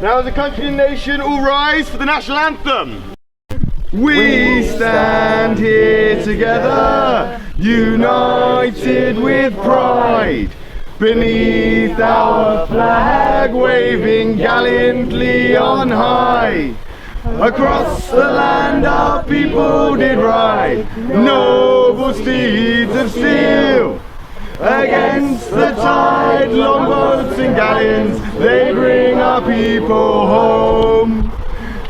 Now as a country and nation, all rise for the national anthem. We stand here together, united with pride, beneath our flag, waving gallantly on high. Across the land our people did ride, noble steeds of steel. Against the tide, longboats and galleons, they bring our people home.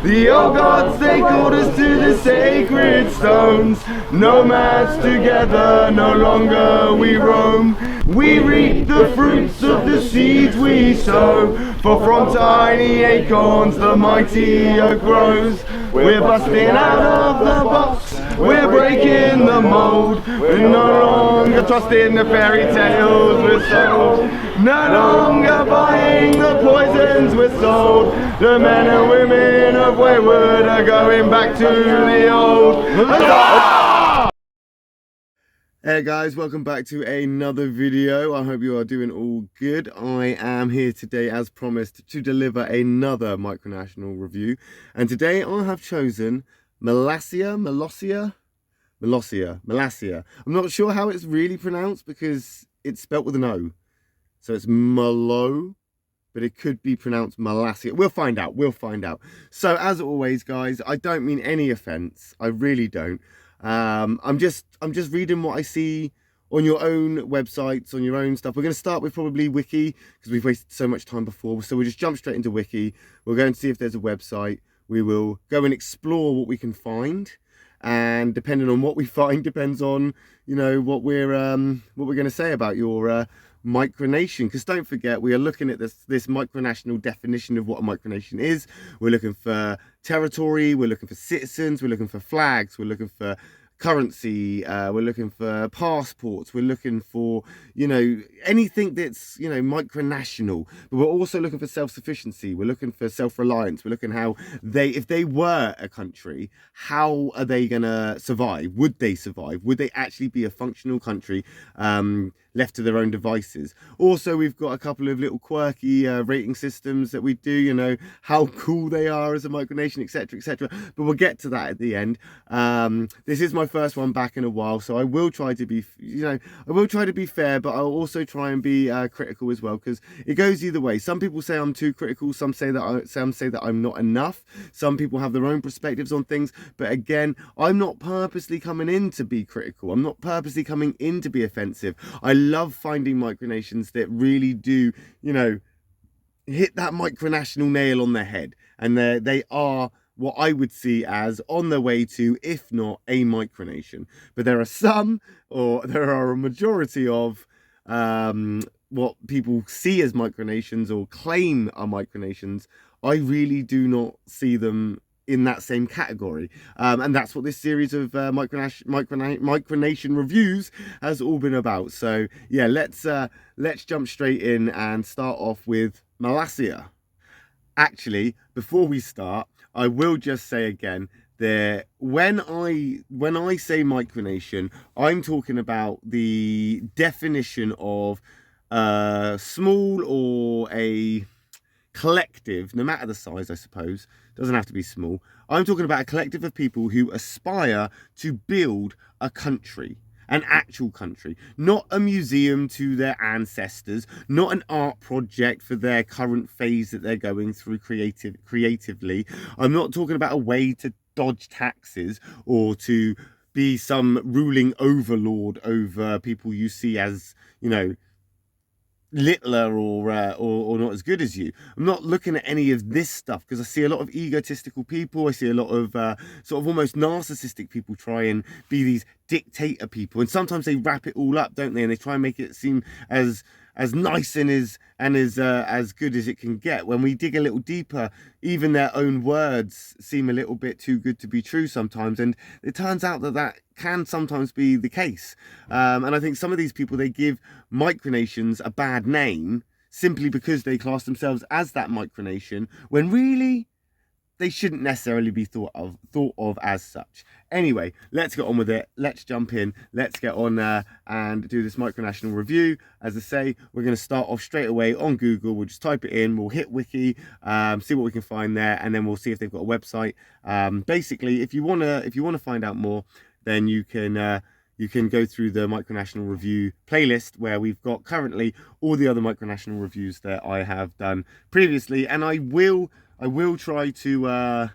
The old gods, they called us to the sacred stones. Nomads together, no longer we roam. We reap the fruits of the seeds we sow, for from tiny acorns the mighty oak grows. We're busting out of the box, we're breaking the mold. We're no longer trusting the fairy tales we're sold. No longer buying the poisons we're sold. The men and women of Wayward are going back to the old. Hey guys, welcome back to another video. I hope you are doing all good. I am here today as promised to deliver another micronational review, and today I have chosen Molossia. I'm not sure how it's really pronounced because it's spelt with an O, so it's Malo, but it could be pronounced Molossia. We'll find out. So as always guys, I don't mean any offense, I really don't. I'm just reading what I see on your own websites, on your own stuff. We're going to start with probably Wiki because we've wasted so much time before. So we'll just jump straight into Wiki. We're going to see if there's a website. We will go and explore what we can find, and depending on what we find depends on, you know, what we're going to say about your micronation. Because don't forget, we are looking at this micronational definition of what a micronation is. We're looking for territory, we're looking for citizens, we're looking for flags, we're looking for currency, we're looking for passports, we're looking for, you know, anything that's, you know, micronational. But we're also looking for self-sufficiency, we're looking for self-reliance, we're looking how they, if they were a country, how are they gonna survive? Would they survive? Would they actually be a functional country left to their own devices? Also, we've got a couple of little quirky rating systems that we do, you know, how cool they are as a micronation, etc, etc, but we'll get to that at the end. This is my first one back in a while, so I will try to be, you know, I will try to be fair, but I'll also try and be critical as well, because it goes either way. Some people say I'm too critical, some say that I'm not enough. Some people have their own perspectives on things, but again, I'm not purposely coming in to be critical, I'm not purposely coming in to be offensive. I love finding micronations that really do, you know, hit that micronational nail on the head, and they are what I would see as on their way to, if not a micronation. But there are some, or there are a majority of what people see as micronations or claim are micronations. I really do not see them in that same category, and that's what this series of micronation reviews has all been about. So yeah, let's jump straight in and start off with Molossia. Actually, before we start, I will just say again that when I say micronation, I'm talking about the definition of small or a collective, no matter the size, I suppose, doesn't have to be small. I'm talking about a collective of people who aspire to build a country, an actual country, not a museum to their ancestors, not an art project for their current phase that they're going through creatively. I'm not talking about a way to dodge taxes or to be some ruling overlord over people you see as, you know, littler or not as good as you. I'm not looking at any of this stuff, because I see a lot of egotistical people. I see a lot of sort of almost narcissistic people try and be these dictator people, and sometimes they wrap it all up, don't they, and they try and make it seem as nice and as good as it can get. When we dig a little deeper, even their own words seem a little bit too good to be true sometimes, and it turns out that can sometimes be the case. And I think some of these people, they give micronations a bad name simply because they class themselves as that micronation, when really they shouldn't necessarily be thought of as such. Anyway, let's get on with it. Let's jump in. Let's get on and do this micronational review. As I say, we're going to start off straight away on Google. We'll just type it in. We'll hit wiki, see what we can find there, and then we'll see if they've got a website. Basically, if you wanna find out more, then you can go through the micronational review playlist where we've got currently all the other micronational reviews that I have done previously, and I will try to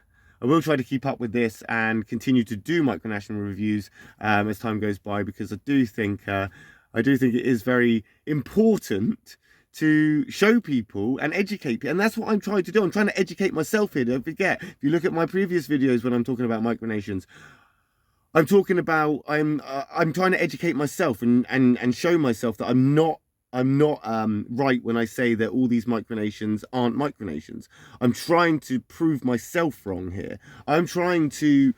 keep up with this and continue to do micronational reviews as time goes by, because I do think it is very important to show people and educate people, and that's what I'm trying to do. I'm trying to educate myself here. Don't forget, if you look at my previous videos when I'm talking about micronations, I'm trying to educate myself and show myself that I'm not right when I say that all these micronations aren't micronations. I'm trying to prove myself wrong here. I'm trying to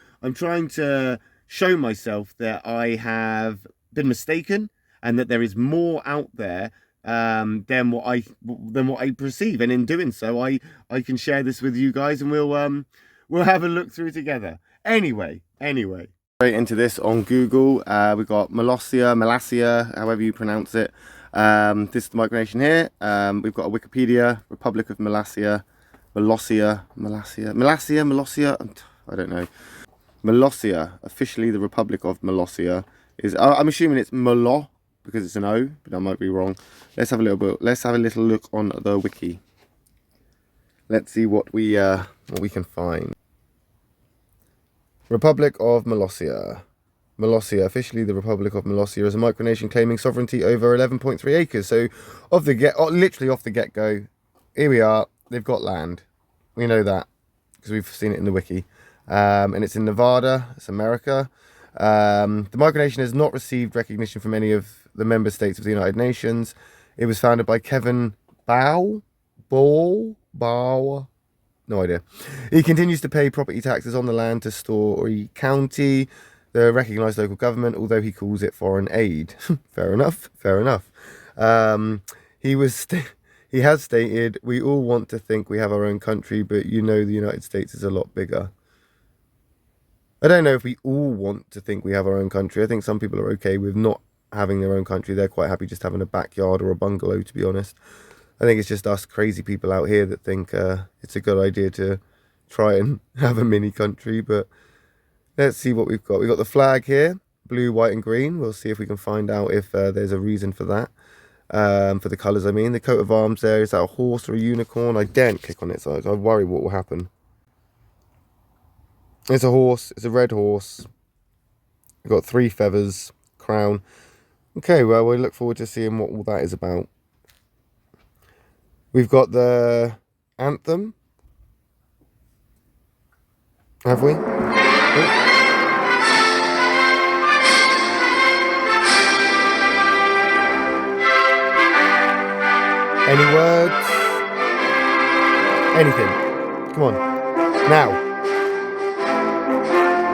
show myself that I have been mistaken and that there is more out there than what I perceive. And in doing so, I can share this with you guys, and we'll have a look through together. Anyway. Straight into this on Google. We've got Molossia, however you pronounce it. This is the micronation here. We've got a Wikipedia, Republic of Molossia, I don't know. Molossia, officially the Republic of Molossia, is, I'm assuming it's Molo because it's an O, but I might be wrong. Let's have a little look on the wiki. Let's see what we can find. Republic of Molossia. Molossia, officially the Republic of Molossia, is a micronation claiming sovereignty over 11.3 acres. So, literally off the get-go, here we are. They've got land. We know that because we've seen it in the wiki. And it's in Nevada. It's America. The micronation has not received recognition from any of the member states of the United Nations. It was founded by Kevin Bow. No idea. He continues to pay property taxes on the land to Story County, the recognised local government, although he calls it foreign aid. Fair enough. He has stated, "We all want to think we have our own country, but you know the United States is a lot bigger." I don't know if we all want to think we have our own country. I think some people are okay with not having their own country. They're quite happy just having a backyard or a bungalow, to be honest. I think it's just us crazy people out here that think it's a good idea to try and have a mini country. But let's see what we've got. We've got the flag here, blue, white and green. We'll see if we can find out if there's a reason for that. For the colours, I mean. The coat of arms there, is that a horse or a unicorn? I daren't click on it, so I worry what will happen. It's a horse. It's a red horse. We've got 3 feathers, crown. Okay, well, we look forward to seeing what all that is about. We've got the anthem. Have we? Oh. Any words? Anything? Come on. Now.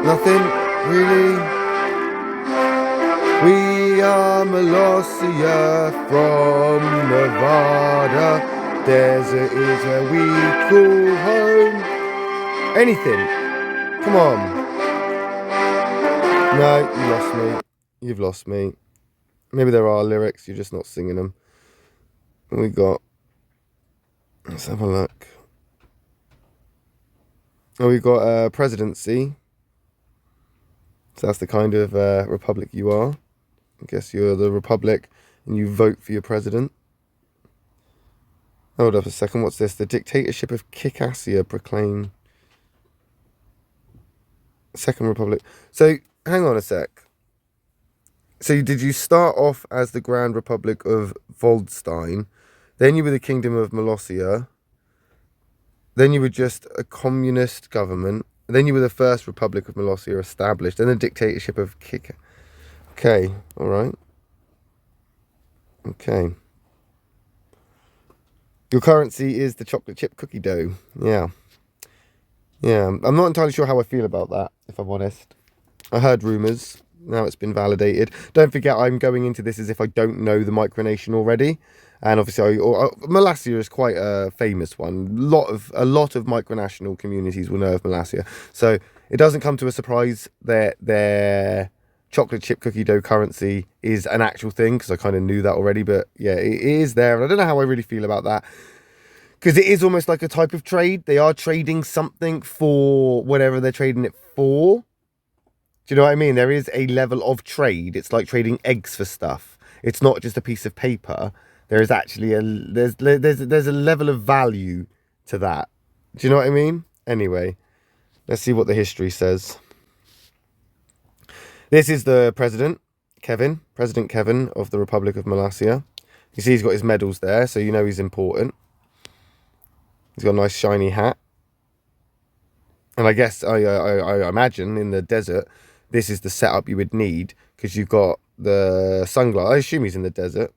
Nothing? Really? We are Molossia from Nevada. Desert is where we call home. Anything? Come on. No, you lost me. You've lost me. Maybe there are lyrics, you're just not singing them. What we got? Let's have a look. Oh, we've got presidency. So that's the kind of republic you are. I guess you're the republic and you vote for your president. Hold up a second, what's this? The dictatorship of Kikassia proclaimed. Second Republic. So, hang on a sec. So, did you start off as the Grand Republic of Voldstein? Then you were the Kingdom of Molossia. Then you were just a communist government. Then you were the first Republic of Molossia established. Then the dictatorship of Kikassia. Okay, alright. Okay. Your currency is the chocolate chip cookie dough. Yeah. I'm not entirely sure how I feel about that, if I'm honest. I heard rumours. Now it's been validated. Don't forget, I'm going into this as if I don't know the micronation already. And obviously, Molossia is quite a famous one. A lot of micronational communities will know of Molossia. So it doesn't come to a surprise that their chocolate chip cookie dough currency is an actual thing, because I kind of knew that already. But yeah, it is there. And I don't know how I really feel about that, because it is almost like a type of trade. They are trading something for whatever they're trading it for. Do you know what I mean? There is a level of trade. It's like trading eggs for stuff. It's not just a piece of paper. There is actually there's a level of value to that. Do you know what I mean? Anyway, let's see what the history says. This is the President Kevin of the Republic of Molossia. You see he's got his medals there, so you know he's important. He's got a nice shiny hat. And I guess, I imagine in the desert, this is the setup you would need, because you've got the sunglasses. I assume he's in the desert,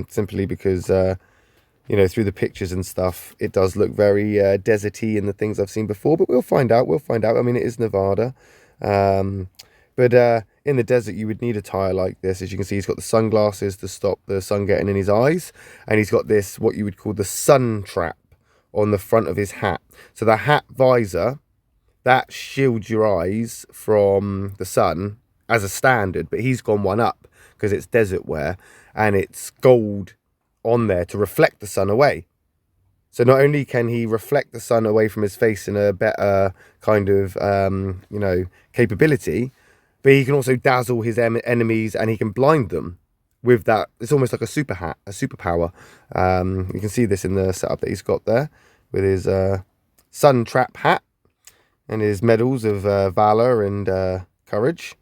simply because, you know, through the pictures and stuff, it does look very deserty in the things I've seen before. But we'll find out. I mean, it is Nevada. But in the desert, you would need a tire like this. As you can see, he's got the sunglasses to stop the sun getting in his eyes. And he's got this, what you would call the sun trap, on the front of his hat. So the hat visor, that shields your eyes from the sun as a standard, but he's gone one up because it's desert wear, and it's gold on there to reflect the sun away. So not only can he reflect the sun away from his face in a better kind of, you know, capability, but he can also dazzle his enemies, and he can blind them with that. It's almost like a super hat, a superpower. You can see this in the setup that he's got there with his sun trap hat and his medals of valor and courage.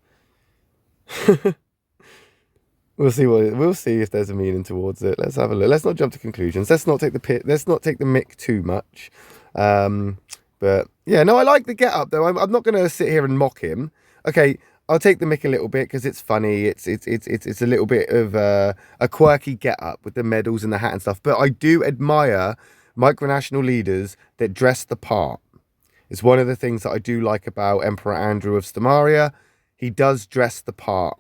We'll see if there's a meaning towards it. Let's have a look. Let's not jump to conclusions. Let's not take the mick too much. But yeah, no, I like the get up though. I'm not going to sit here and mock him. Okay, I'll take the mick a little bit because it's funny. It's a little bit of a quirky get up with the medals and the hat and stuff. But I do admire micronational leaders that dress the part. It's one of the things that I do like about Emperor Andrew of Stamaria. He does dress the part.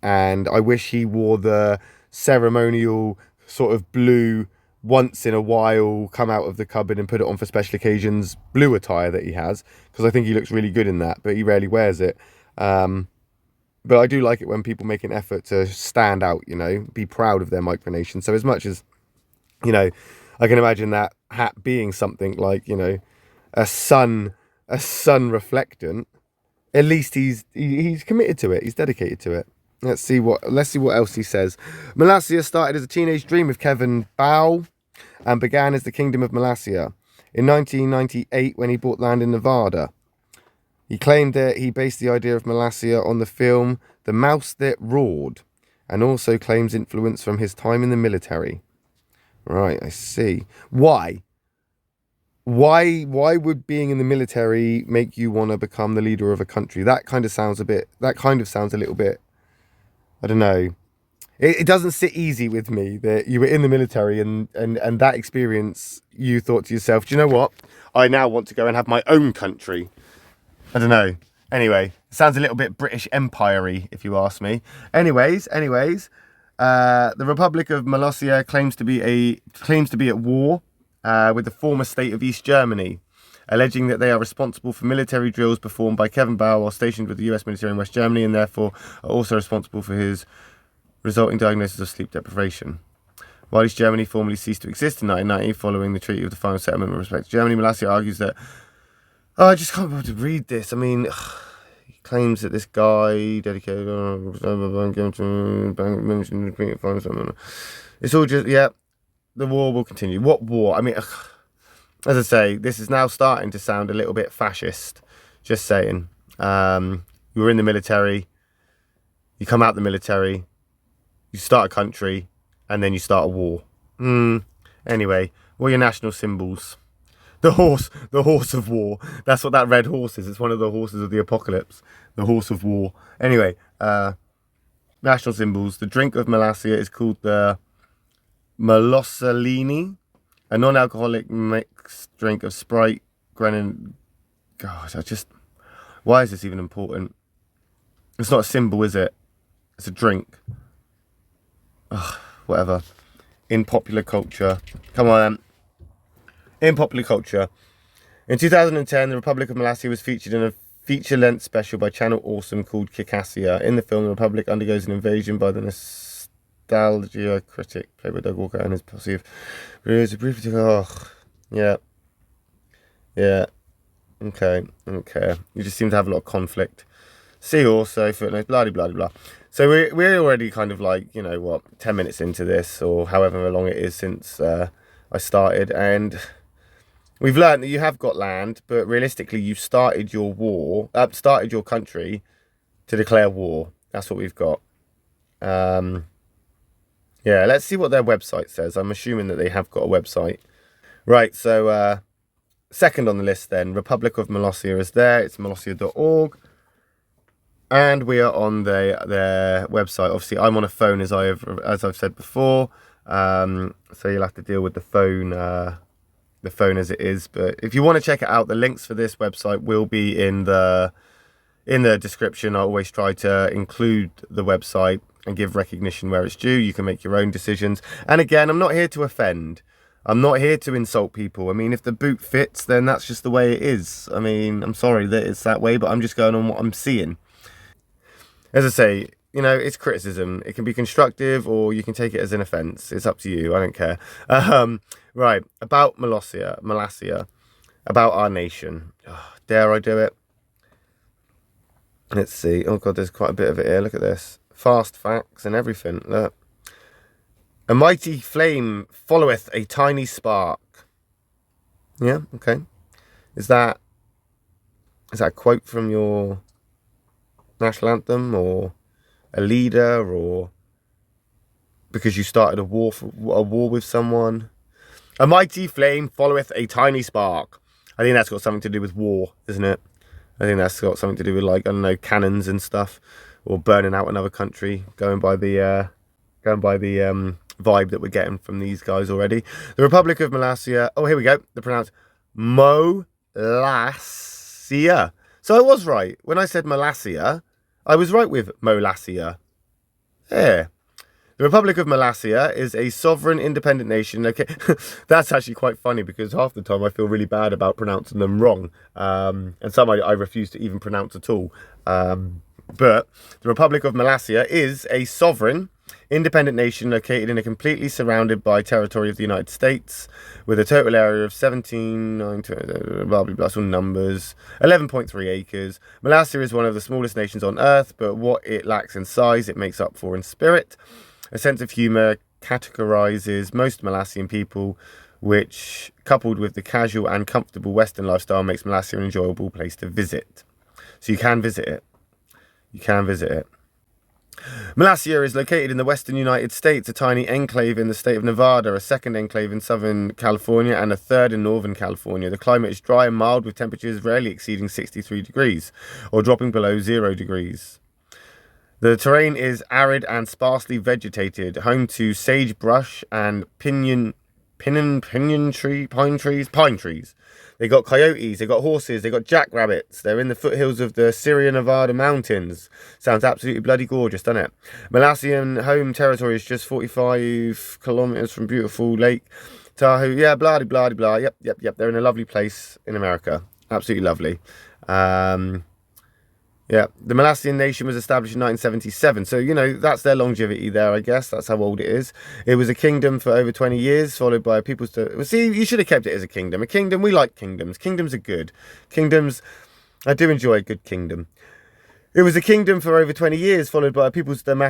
And I wish he wore the ceremonial sort of blue, once in a while, come out of the cupboard and put it on for special occasions, blue attire that he has. Because I think he looks really good in that, but he rarely wears it. But I do like it when people make an effort to stand out, you know, be proud of their micronation. So as much as, you know, I can imagine that hat being something like, you know, a sun reflectant, at least he's committed to it. He's dedicated to it. Let's see what else he says. Molossia started as a teenage dream of Kevin Bow and began as the Kingdom of Molossia. In 1998, when he bought land in Nevada, he claimed that he based the idea of Molossia on the film The Mouse That Roared, and also claims influence from his time in the military. Right, I see. Why? Why would being in the military make you want to become the leader of a country? That kind of sounds a little bit, I don't know. It doesn't sit easy with me that you were in the military and that experience, you thought to yourself, do you know what? I now want to go and have my own country. I don't know. Anyway, it sounds a little bit British Empire-y, if you ask me. Anyways, the Republic of Molossia claims to be at war with the former state of East Germany, alleging that they are responsible for military drills performed by Kevin Bow while stationed with the US military in West Germany, and therefore are also responsible for his resulting diagnosis of sleep deprivation. While East Germany formally ceased to exist in 1990 following the Treaty of the Final Settlement with respect to Germany, Molossia argues that... Oh, I just can't be able to read this. I mean, he claims that this guy dedicated... It's all just... Yeah, the war will continue. What war? I mean... As I say, this is now starting to sound a little bit fascist. Just saying. You were in the military. You come out the military. You start a country. And then you start a war. Anyway, what are your national symbols? The horse of war. That's what that red horse is. It's one of the horses of the apocalypse. The horse of war. Anyway, national symbols. The drink of Molossia is called the Molossalini, a non-alcoholic mixed drink of Sprite, Grenadine. Gosh, why is this even important? It's not a symbol, is it? It's a drink. Ugh, whatever. in popular culture. Come on. In popular culture. In 2010, the Republic of Molossia was featured in a feature-length special by Channel Awesome called Kikassia. In the film, the Republic undergoes an invasion by the nostalgia critic, played by Doug Walker, and his posse of... Oh, yeah. Yeah. Okay. You just seem to have a lot of conflict. See also, footnotes, blah, blah, blah, blah. So we're already kind of like, 10 minutes into this, or however long it is since I started, and... We've learned that you have got land, but realistically, you've started your country to declare war. That's what we've got. Yeah, let's see what their website says. I'm assuming that they have got a website. Right, so second on the list then, Republic of Molossia is there. It's molossia.org. And we are on their website. Obviously, I'm on a phone, as I've said before. So you'll have to deal with the phone as it is. But if you want to check it out, the links for this website will be in the description. I always try to include the website and give recognition where it's due. You can make your own decisions. And again, I'm not here to offend. I'm not here to insult people. I mean, if the boot fits, then that's just the way it is. I mean, I'm sorry that it's that way, but I'm just going on what I'm seeing. As I say, it's criticism. It can be constructive, or you can take it as an offence. It's up to you. I don't care. Right, about Molossia, about our nation. Oh, dare I do it? Let's see. Oh, God, there's quite a bit of it here. Look at this. Fast facts and everything. Look. A mighty flame followeth a tiny spark. Yeah, okay. Is that a quote from your national anthem, or a leader, or because you started a war with someone? A mighty flame followeth a tiny spark. I think that's got something to do with war, isn't it? I think that's got something to do with, like, I don't know, cannons and stuff, or burning out another country, going by the vibe that we're getting from these guys already. The Republic of Molossia. Oh, here we go. They're pronounced Molossia. So I was right. When I said Molossia, I was right with Molossia. Yeah. The Republic of Molossia is a sovereign, independent nation. Okay, that's actually quite funny, because half the time I feel really bad about pronouncing them wrong. And some I refuse to even pronounce at all. But the Republic of Molossia is a sovereign, independent nation located in a completely surrounded by territory of the United States, with a total area of 11.3 acres. Molossia is one of the smallest nations on Earth, but what it lacks in size, it makes up for in spirit. A sense of humour categorises most Molossian people, which, coupled with the casual and comfortable Western lifestyle, makes Molossia an enjoyable place to visit. So you can visit it. Molossia is located in the western United States, a tiny enclave in the state of Nevada, a second enclave in southern California, and a third in northern California. The climate is dry and mild, with temperatures rarely exceeding 63 degrees, or dropping below 0 degrees. The terrain is arid and sparsely vegetated, home to sagebrush and pine trees. They got coyotes, they got horses, they got jackrabbits. They're in the foothills of the Sierra Nevada mountains. Sounds absolutely bloody gorgeous, doesn't it? Molossian home territory is just 45 kilometers from beautiful Lake Tahoe. Yeah, blah, blah, blah. Yep. They're in a lovely place in America. Absolutely lovely. Yeah, the Molossian nation was established in 1977. So, that's their longevity there, I guess. That's how old it is. It was a kingdom for over 20 years, followed by a people's... Well, see, you should have kept it as a kingdom. A kingdom, we like kingdoms. Kingdoms are good. Kingdoms, I do enjoy a good kingdom. It was a kingdom for over 20 years, followed by a people's... God.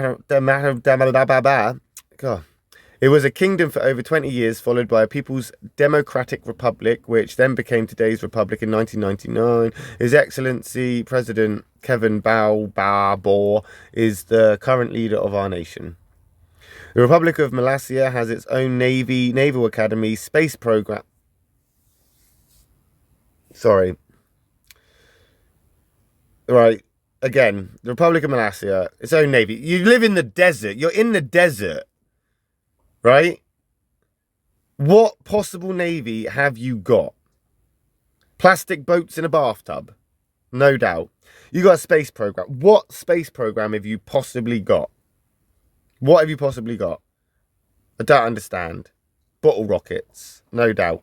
It was a kingdom for over 20 years, followed by a People's Democratic Republic, which then became today's republic in 1999. His Excellency President Kevin Bor is the current leader of our nation. The Republic of Molossia has its own navy, naval academy, space program. Sorry. Right. Again, the Republic of Molossia, its own navy. You live in the desert. You're in the desert. Right? What possible navy have you got? Plastic boats in a bathtub? No doubt. You got a space program. What space program have you possibly got? What have you possibly got? I don't understand. Bottle rockets, no doubt.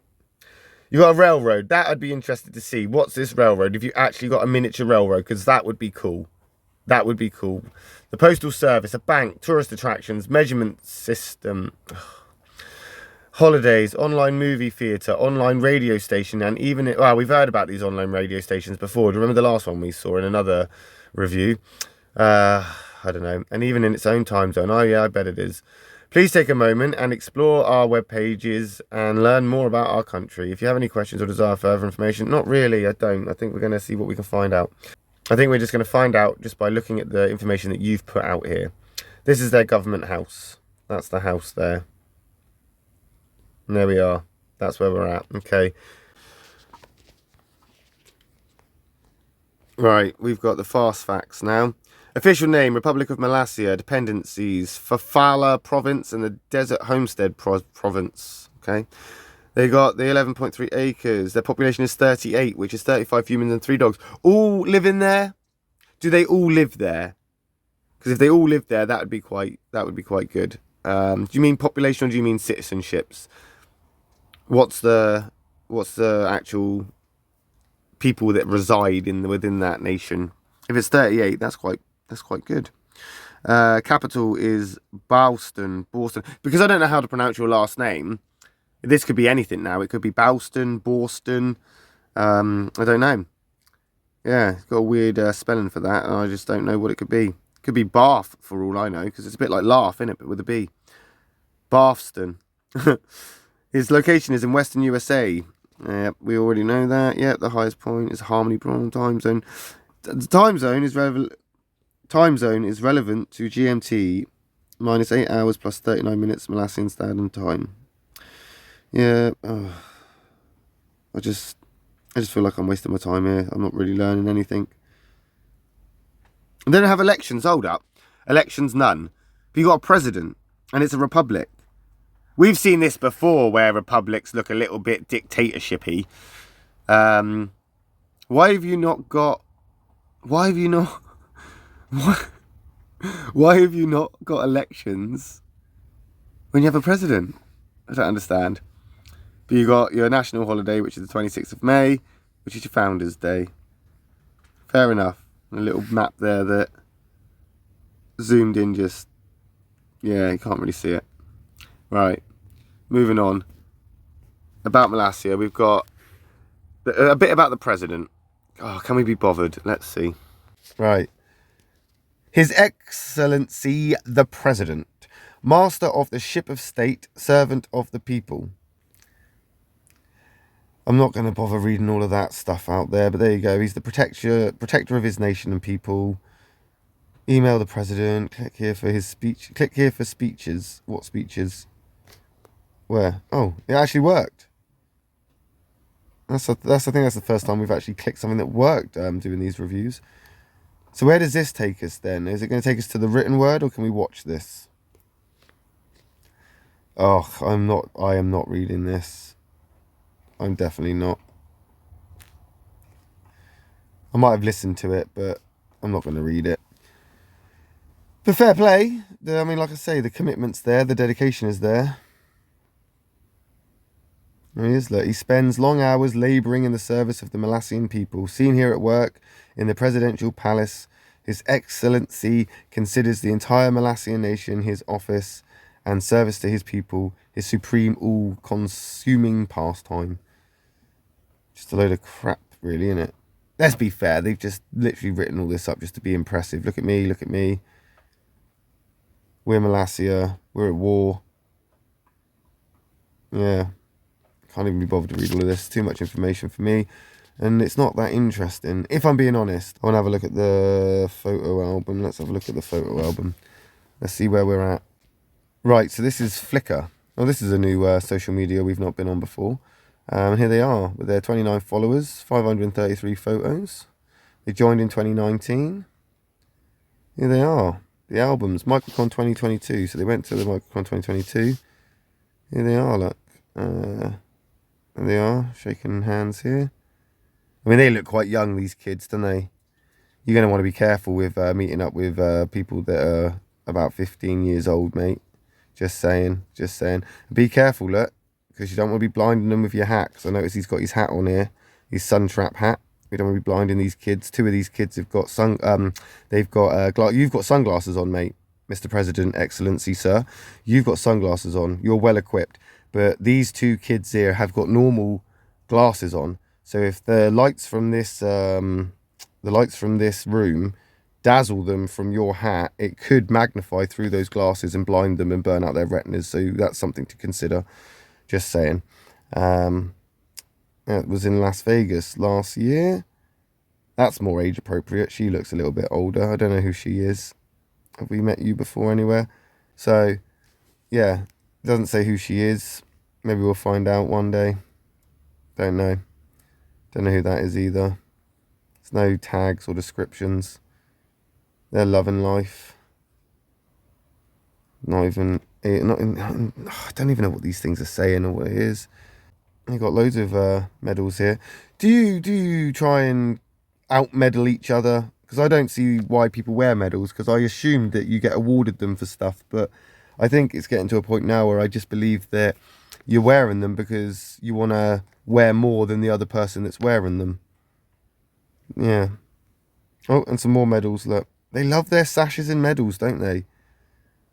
You got a railroad. That I'd be interested to see. What's this railroad? If you actually got a miniature railroad, because that would be cool. That would be cool. The postal service, a bank, tourist attractions, measurement system, holidays, online movie theatre, online radio station, and even... Well, we've heard about these online radio stations before. Do you remember the last one we saw in another review? I don't know. And even in its own time zone. Oh, yeah, I bet it is. Please take a moment and explore our web pages and learn more about our country. If you have any questions or desire further information, not really, I don't. I think we're going to see what we can find out. I think we're just going to find out just by looking at the information that you've put out here. This is their government house. That's the house there. And there we are. That's where we're at. Okay. Right, we've got the fast facts now. Official name, Republic of Molossia, dependencies, Fafala province and the Desert Homestead province. Okay. They got the 11.3 acres. Their population is 38, which is 35 humans and 3 dogs. All live in there? Do they all live there? Because if they all live there, that would be quite good. Do you mean population or do you mean citizenships? What's the actual people that reside within that nation? If it's 38, that's quite good. Capital is Boston. Because I don't know how to pronounce your last name. This could be anything now. It could be Boston. I don't know. Yeah, it's got a weird spelling for that, and I just don't know what it could be. It could be Bath, for all I know, because it's a bit like laugh, isn't it, but with a B. Bathston. His location is in Western USA. We already know that. Yeah, the highest point is Harmony time zone. The time zone is relevant to GMT minus 8 hours plus 39 minutes Molassian Standard Time. Yeah, I just feel like I'm wasting my time here. I'm not really learning anything. And then I have elections. Hold up. Elections, none. But you got a president, and it's a republic. We've seen this before where republics look a little bit dictatorship-y. Why have you not got elections when you have a president? I don't understand. But you got your national holiday, which is the 26th of May, which is your Founders' Day. Fair enough. A little map there that zoomed in just... Yeah, you can't really see it. Right. Moving on. About Molossia, we've got a bit about the president. Oh, can we be bothered? Let's see. Right. His Excellency the President, Master of the Ship of State, Servant of the People. I'm not going to bother reading all of that stuff out there, but there you go. He's the protector of his nation and people. Email the president. Click here for his speech. Click here for speeches. What speeches? Where? Oh, it actually worked. I think that's the first time we've actually clicked something that worked doing these reviews. So where does this take us then? Is it going to take us to the written word, or can we watch this? Oh, I am not reading this. I'm definitely not. I might have listened to it, but I'm not going to read it. But fair play. I mean, like I say, the commitment's there, the dedication is there. There he is. Look, he spends long hours labouring in the service of the Molassian people. Seen here at work in the presidential palace, His Excellency considers the entire Molassian nation his office and service to his people his supreme, all-consuming pastime. Just a load of crap, really, isn't it? Let's be fair, they've just literally written all this up just to be impressive. Look at me, look at me. We're Molossia, we're at war. Yeah, can't even be bothered to read all of this. Too much information for me, and it's not that interesting. If I'm being honest, I want to have a look at the photo album. Let's have a look at the photo album. Let's see where we're at. Right, so this is Flickr. Oh, this is a new social media we've not been on before. Here they are with their 29 followers, 533 photos. They joined in 2019. Here they are, the albums, MicroCon 2022. So they went to the MicroCon 2022. Here they are, look. There they are, shaking hands here. I mean, they look quite young, these kids, don't they? You're going to want to be careful with meeting up with people that are about 15 years old, mate. Just saying, just saying. Be careful, look, because you don't want to be blinding them with your hat. Because I notice he's got his hat on here, his sun trap hat. We don't want to be blinding these kids. Two of these kids have got you've got sunglasses on, mate. Mr. President, Excellency, sir. You've got sunglasses on. You're well equipped. But these two kids here have got normal glasses on. So if the lights from this room dazzle them from your hat, it could magnify through those glasses and blind them and burn out their retinas. So that's something to consider. Just saying. It was in Las Vegas last year. That's more age appropriate. She looks a little bit older. I don't know who she is. Have we met you before anywhere? So, yeah, doesn't say who she is. Maybe we'll find out one day. Don't know. Don't know who that is either. There's no tags or descriptions. They're loving life. I don't even know what these things are saying or what it is. You've got loads of medals here. Do you try and out medal each other? Because I don't see why people wear medals, because I assumed that you get awarded them for stuff, but I think it's getting to a point now where I just believe that you're wearing them because you want to wear more than the other person that's wearing them. Yeah. Oh, and some more medals. Look, they love their sashes and medals, don't they?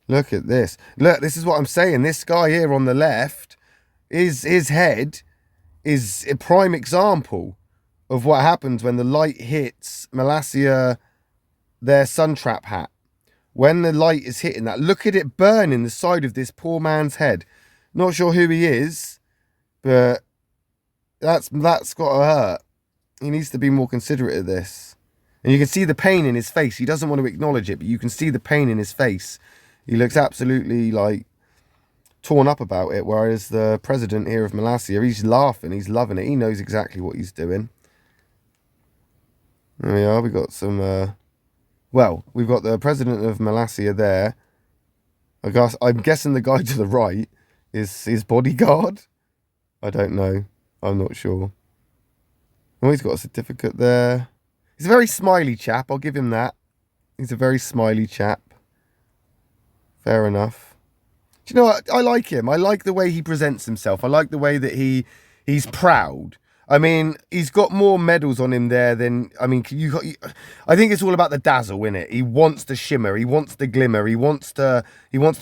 Look at this. Look, this is what I'm saying. This guy here on the left, his head is a prime example of what happens when the light hits Molossia, their sun trap hat. When the light is hitting that, look at it burning the side of this poor man's head. Not sure who he is, but that's got to hurt. He needs to be more considerate of this. And you can see the pain in his face. He doesn't want to acknowledge it, but you can see the pain in his face. He looks absolutely like torn up about it, whereas the president here of Molossia, he's laughing, he's loving it. He knows exactly what he's doing. There we are. We got some we've got the president of Molossia there. I'm guessing the guy to the right is his bodyguard. I don't know. I'm not sure. Oh, he's got a certificate there. He's a very smiley chap. I'll give him that. He's a very smiley chap. Fair enough. Do you know what? I like him. I like the way he presents himself. I like the way that he's proud. I mean, he's got more medals on him there than, I mean, I think it's all about the dazzle, innit? He wants to shimmer, he wants to glimmer, he wants to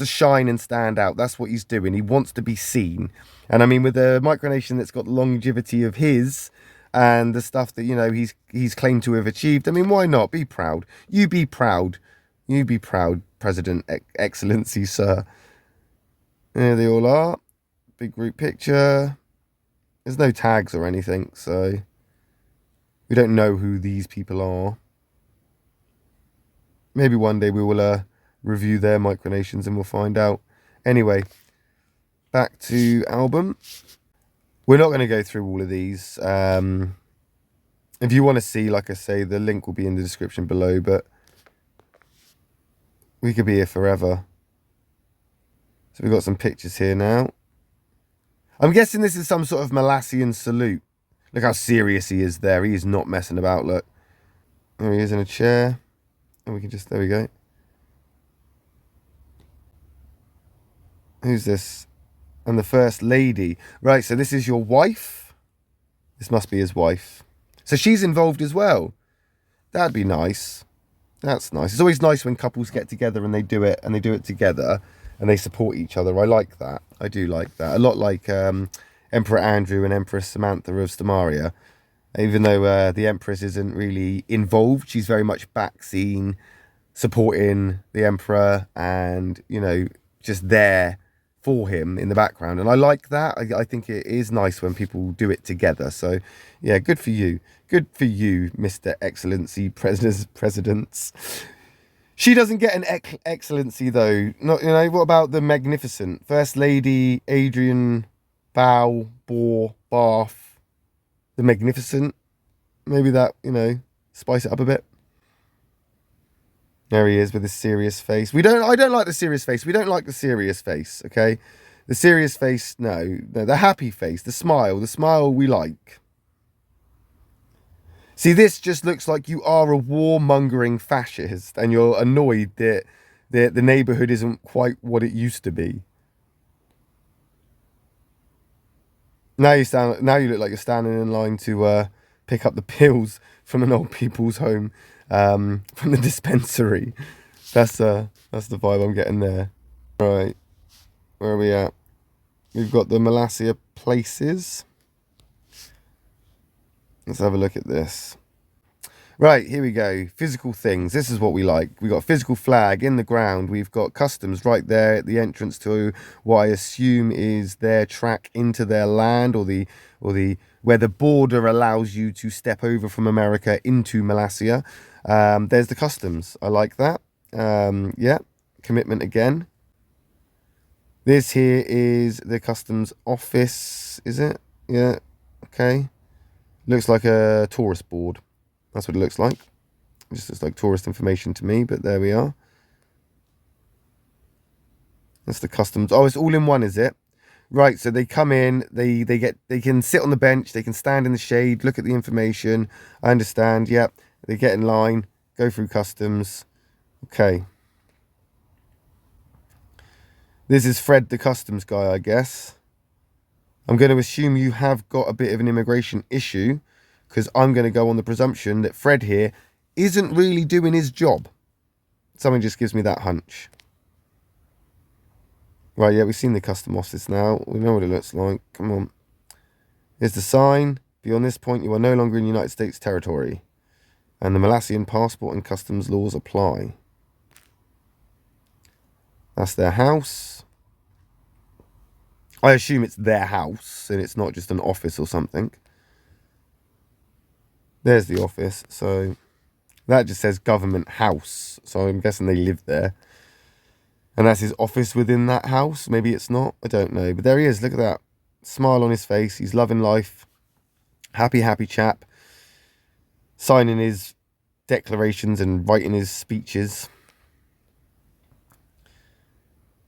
shine and stand out. That's what he's doing. He wants to be seen. And I mean, with the micronation that's got the longevity of his and the stuff that, you know, he's claimed to have achieved, I mean, why not? Be proud. You be proud. You be proud, President Excellency, sir. There they all are. Big group picture. There's no tags or anything, so we don't know who these people are. Maybe one day we will review their micronations and we'll find out. Anyway, back to album. We're not going to go through all of these. If you want to see, like I say, the link will be in the description below, but we could be here forever. So we've got some pictures here now. I'm guessing this is some sort of Molossian salute. Look how serious he is there. He is not messing about, look. There he is in a chair. And we can just, there we go. Who's this? And the first lady. Right, so this is your wife. This must be his wife. So she's involved as well. That'd be nice. That's nice. It's always nice when couples get together and they do it together. And they support each other. I like that. I do like that. A lot like Emperor Andrew and Empress Samantha of Stamaria. Even though the Empress isn't really involved, she's very much backseen, supporting the Emperor and, you know, just there for him in the background. And I like that. I think it is nice when people do it together. So, yeah, good for you. Good for you, Mr. Excellency Presidents. She doesn't get an excellency, though. Not, you know, what about the magnificent? First Lady Adrian Bath. The magnificent. Maybe that, you know, spice it up a bit. There he is with his serious face. I don't like the serious face. We don't like the serious face, okay? The serious face, no. The happy face, the smile we like. See, this just looks like you are a warmongering fascist and you're annoyed that the neighbourhood isn't quite what it used to be. Now you stand. Now you look like you're standing in line to pick up the pills from an old people's home, from the dispensary. That's the vibe I'm getting there. Right, where are we at? We've got the Molossia places. Let's have a look at this. Right, here we go. Physical things. This is what we like. We've got a physical flag in the ground. We've got customs right there at the entrance to what I assume is their track into their land, or the where the border allows you to step over from America into Molossia. There's the customs. I like that. Yeah, commitment again. This here is the customs office, is it? Yeah, okay. Looks like a tourist board. That's what it looks like. It just looks like tourist information to me, but there we are. That's the customs. Oh, it's all in one, is it? Right, so they come in, they can sit on the bench, they can stand in the shade, look at the information. I understand, yep. They get in line, go through customs. Okay. This is Fred, the customs guy, I guess. I'm going to assume you have got a bit of an immigration issue, because I'm going to go on the presumption that Fred here isn't really doing his job. Something just gives me that hunch. Right, yeah, we've seen the custom office now. We know what it looks like. Come on. Here's the sign. Beyond this point, you are no longer in United States territory, and the Molossian passport and customs laws apply. That's their house. I assume it's their house, and it's not just an office or something. There's the office, so that just says government house, so I'm guessing they live there. And that's his office within that house. Maybe it's not, I don't know. But there he is, look at that. Smile on his face, he's loving life. Happy, happy chap. Signing his declarations and writing his speeches.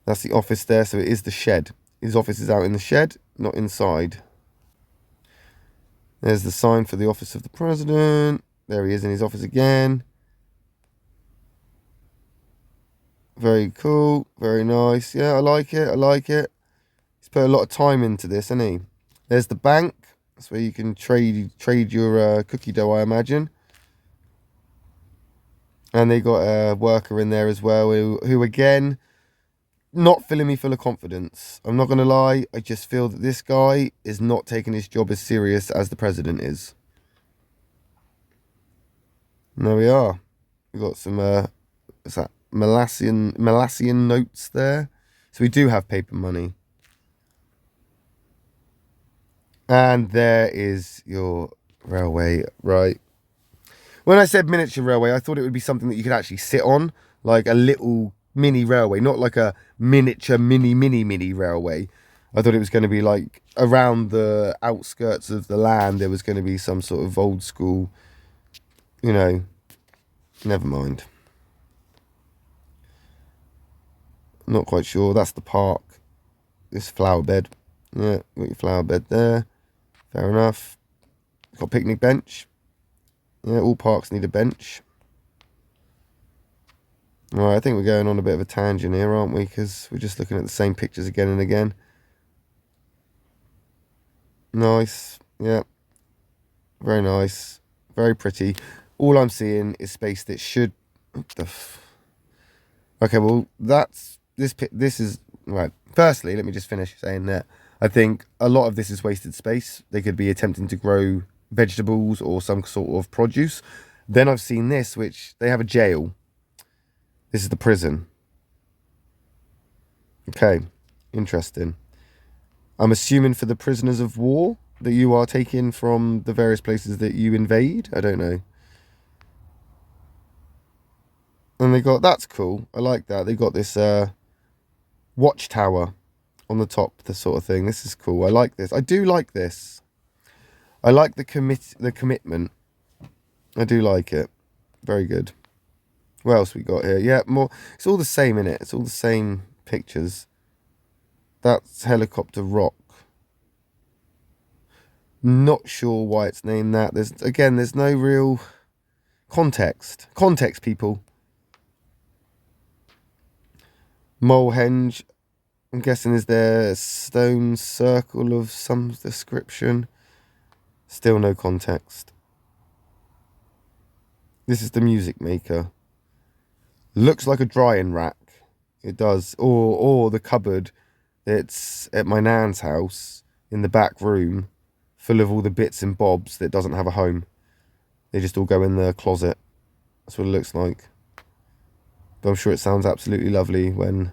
That's the office there, so it is the shed. His office is out in the shed, not inside. There's the sign for the office of the president. There he is in his office again. Very cool. Very nice. Yeah, I like it. I like it. He's put a lot of time into this, hasn't he? There's the bank. That's where you can trade your cookie dough, I imagine. And they got a worker in there as well who again, not filling me full of confidence. I'm not going to lie. I just feel that this guy is not taking his job as serious as the president is. And there we are. We've got some, what's that? Molossian notes there. So we do have paper money. And there is your railway, right? When I said miniature railway, I thought it would be something that you could actually sit on, like a little mini railway, not like a miniature mini railway. I thought it was going to be like around the outskirts of the land, there was going to be some sort of old school, you know, never mind. Not quite sure. That's the park. This flower bed. Yeah, got your flower bed there. Fair enough. Got a picnic bench. Yeah, all parks need a bench. Alright, I think we're going on a bit of a tangent here, aren't we? Because we're just looking at the same pictures again and again. Nice. Yeah. Very nice. Very pretty. All I'm seeing is space that should... Okay, well, that's... This is... Right. Firstly, let me just finish saying that I think a lot of this is wasted space. They could be attempting to grow vegetables or some sort of produce. Then I've seen this, which they have a jail. This is the prison. Okay, interesting. I'm assuming for the prisoners of war that you are taking from the various places that you invade. I don't know. And they got, that's cool. I like that. They got this watchtower on the top, the sort of thing. This is cool. I like this. I do like this. I like the commitment. I do like it. Very good. What else we got here? Yeah, more. It's all the same, innit? It's all the same pictures. That's Helicopter Rock. Not sure why it's named that. There's no real context. Context, people. Molehenge. I'm guessing is there a stone circle of some description? Still no context. This is the music maker. Looks like a drying rack. It does. Or the cupboard that's at my nan's house in the back room, full of all the bits and bobs that doesn't have a home. They just all go in the closet. That's what it looks like. But I'm sure it sounds absolutely lovely when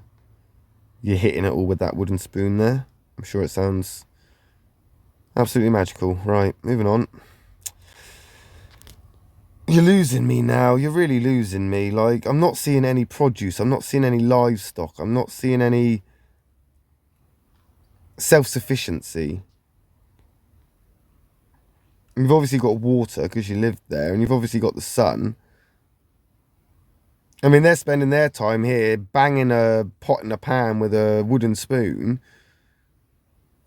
you're hitting it all with that wooden spoon there. I'm sure it sounds absolutely magical. Right, moving on. You're losing me now. You're really losing me. Like, I'm not seeing any produce. I'm not seeing any livestock. I'm not seeing any self-sufficiency. You've obviously got water because you lived there, and you've obviously got the sun. I mean, they're spending their time here banging a pot in a pan with a wooden spoon,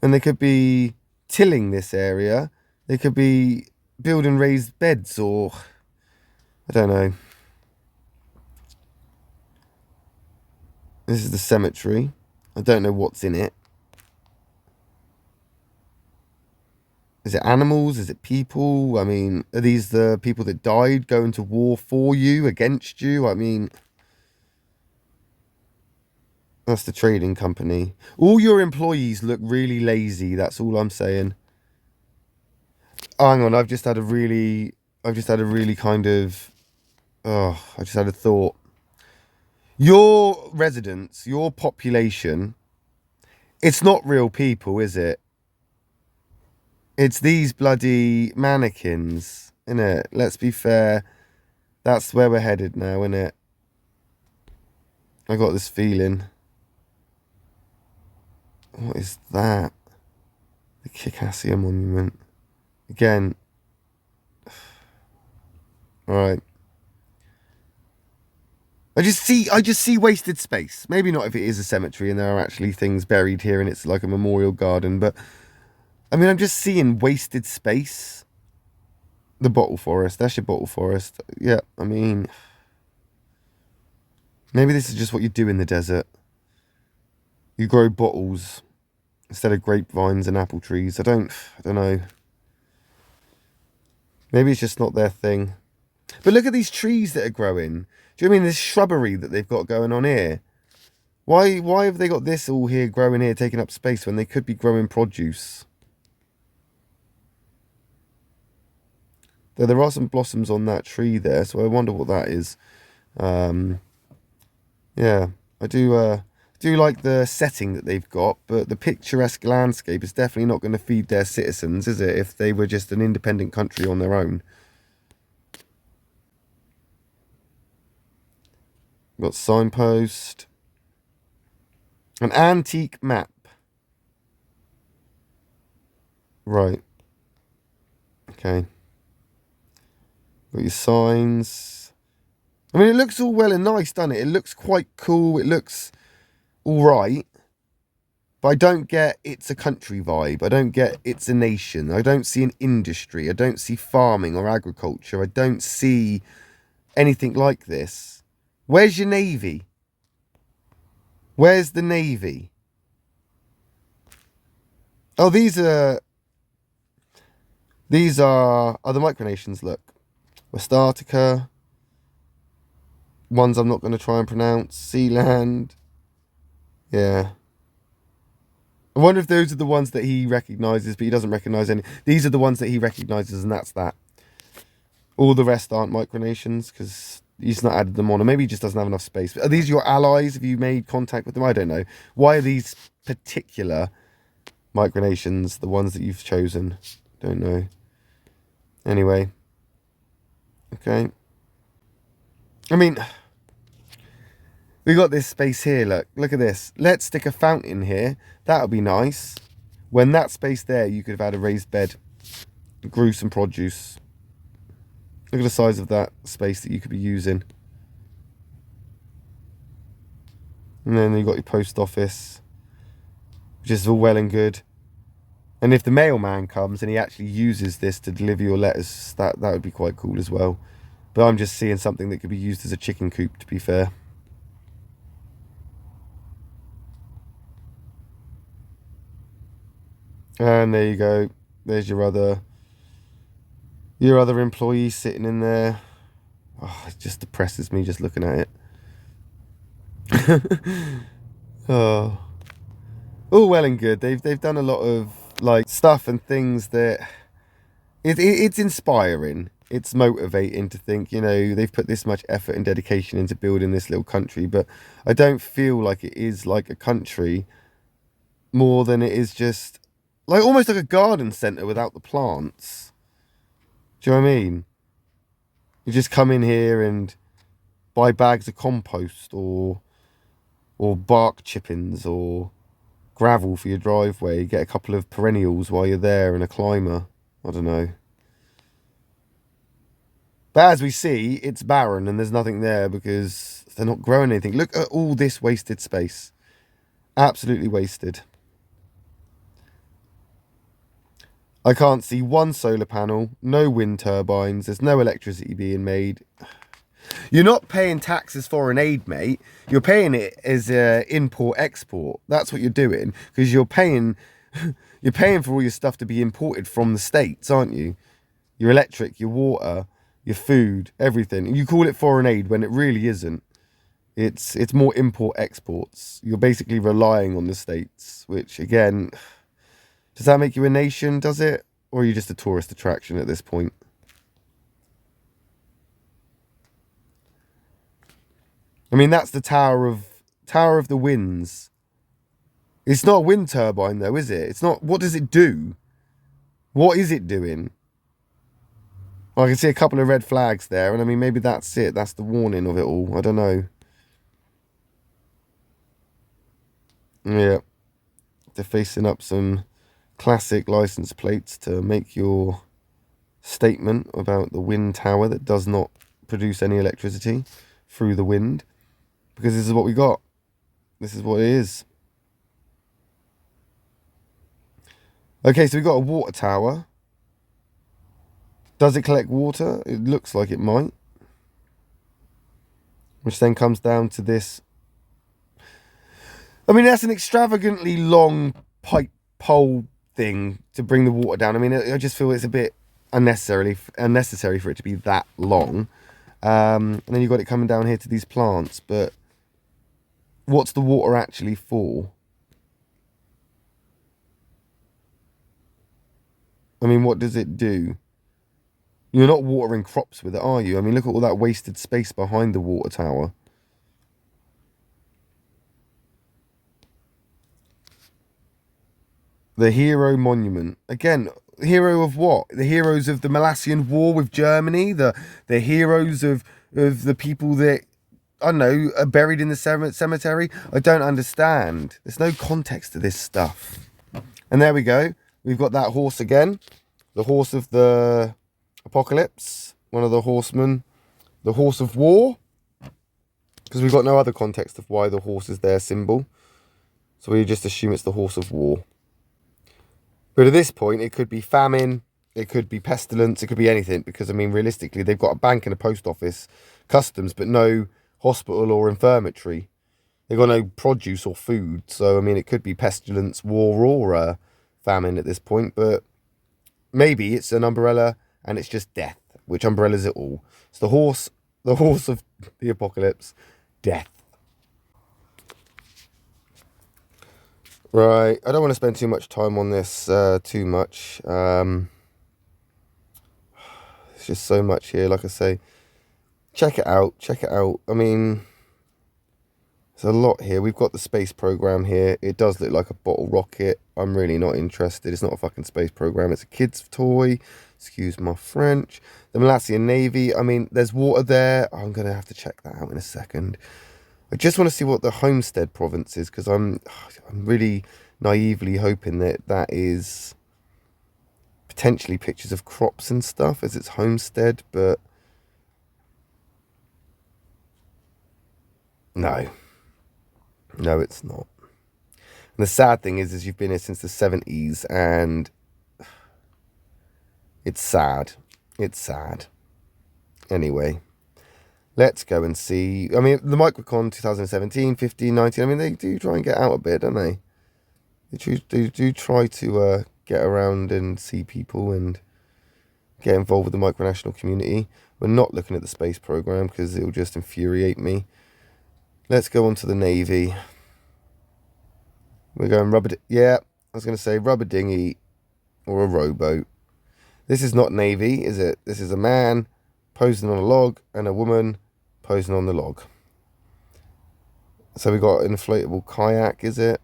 and they could be tilling this area. They could be building raised beds, or I don't know. This is the cemetery. I don't know what's in it. Is it animals? Is it people? I mean, are these the people that died going to war for you, against you? I mean, that's the trading company. All your employees look really lazy. That's all I'm saying. Oh, hang on. I've just had a really kind of, I just had a thought. Your residents, your population, it's not real people, is it? It's these bloody mannequins, innit? Let's be fair. That's where we're headed now, innit? I got this feeling. What is that? The Kikassia Monument. Again. Alright. I just see wasted space. Maybe not if it is a cemetery and there are actually things buried here and it's like a memorial garden, but I mean, I'm just seeing wasted space. The bottle forest. That's your bottle forest. Yeah, I mean, maybe this is just what you do in the desert. You grow bottles instead of grapevines and apple trees. I don't know. Maybe it's just not their thing. But look at these trees that are growing. Do you know what I mean? This shrubbery that they've got going on here. Why have they got this all here growing here, taking up space when they could be growing produce? Though there are some blossoms on that tree there, so I wonder what that is. Yeah, I do like the setting that they've got, but the picturesque landscape is definitely not going to feed their citizens, is it, if they were just an independent country on their own? Got signpost. An antique map. Right. Okay. Got your signs. I mean, it looks all well and nice, doesn't it? It looks quite cool. It looks all right. But I don't get it's a country vibe. I don't get it's a nation. I don't see an industry. I don't see farming or agriculture. I don't see anything like this. Where's your navy? Where's the navy? Oh, these are other micronations, look. West Antarctica. Ones I'm not going to try and pronounce. Sealand. Yeah. I wonder if those are the ones that he recognises, but he doesn't recognise any. These are the ones that he recognises, and that's that. All the rest aren't micronations, because he's not added them on. Or maybe he just doesn't have enough space. Are these your allies? Have you made contact with them? I don't know. Why are these particular micronations the ones that you've chosen? Don't know. Anyway. Okay. I mean, we got this space here, look at this. Let's stick a fountain here. That would be nice. When that space there, you could have had a raised bed. Grew some produce. Look at the size of that space that you could be using. And then you've got your post office, which is all well and good. And if the mailman comes and he actually uses this to deliver your letters, that would be quite cool as well. But I'm just seeing something that could be used as a chicken coop, to be fair. And there you go. There's your other employee sitting in there. Oh, it just depresses me just looking at it. Oh, all well and good. They've done a lot of like stuff and things that it's inspiring. It's motivating to think, you know, they've put this much effort and dedication into building this little country, but I don't feel like it is like a country more than it is just like almost like a garden centre without the plants. Do you know what I mean? You just come in here and buy bags of compost or bark chippings or gravel for your driveway. Get a couple of perennials while you're there and a climber. I don't know. But as we see, it's barren and there's nothing there because they're not growing anything. Look at all this wasted space. Absolutely wasted. I can't see one solar panel, no wind turbines, there's no electricity being made. You're not paying taxes foreign aid, mate. You're paying it as import-export. That's what you're doing because you're paying for all your stuff to be imported from the States, aren't you? Your electric, your water, your food, everything. You call it foreign aid when it really isn't. It's more import-exports. You're basically relying on the States, which again, does that make you a nation, does it? Or are you just a tourist attraction at this point? I mean, that's the Tower of the Winds. It's not a wind turbine though, is it? It's not. What does it do? What is it doing? Well, I can see a couple of red flags there, and I mean, maybe that's it. That's the warning of it all. I don't know. Yeah. They're facing up some classic license plates to make your statement about the wind tower that does not produce any electricity through the wind. Because this is what we got. This is what it is. Okay, so we've got a water tower. Does it collect water? It looks like it might. Which then comes down to this. I mean, that's an extravagantly long pipe pole thing to bring the water down. I mean, I just feel it's a bit unnecessary for it to be that long. And then you've got it coming down here to these plants. But what's the water actually for? I mean, what does it do? You're not watering crops with it, are you? I mean, look at all that wasted space behind the water tower. The Hero Monument. Again, hero of what? The heroes of the Molassian War with Germany? The heroes of the people that, I don't know, are buried in the cemetery? I don't understand. There's no context to this stuff. And there we go. We've got that horse again. The horse of the apocalypse. One of the horsemen. The horse of war. Because we've got no other context of why the horse is their symbol. So we just assume it's the horse of war. But at this point, it could be famine, it could be pestilence, it could be anything. Because, I mean, realistically, they've got a bank and a post office, customs, but no hospital or infirmary. They've got no produce or food. So, I mean, it could be pestilence, war, or famine at this point. But maybe it's an umbrella and it's just death. Which umbrella is it all? It's the horse of the apocalypse, death. Right, I don't want to spend too much time on this, too much. There's just so much here, like I say. Check it out. I mean, there's a lot here. We've got the space program here. It does look like a bottle rocket. I'm really not interested. It's not a fucking space program. It's a kid's toy. Excuse my French. The Molassian Navy. I mean, there's water there. I'm going to have to check that out in a second. I just want to see what the Homestead province is, because I'm really naively hoping that is potentially pictures of crops and stuff as its homestead, but no, it's not. And the sad thing is you've been here since the 70s, and it's sad. Anyway. Let's go and see. I mean, the Microcon 2017, 15, 19, I mean, they do try and get out a bit, don't they? They do try to get get around and see people and get involved with the micronational community. We're not looking at the space program because it'll just infuriate me. Let's go on to the Navy. We're going yeah, I was going to say rubber dinghy or a rowboat. This is not Navy, is it? This is a man posing on a log and a woman posing on the log. So we got an inflatable kayak, is it?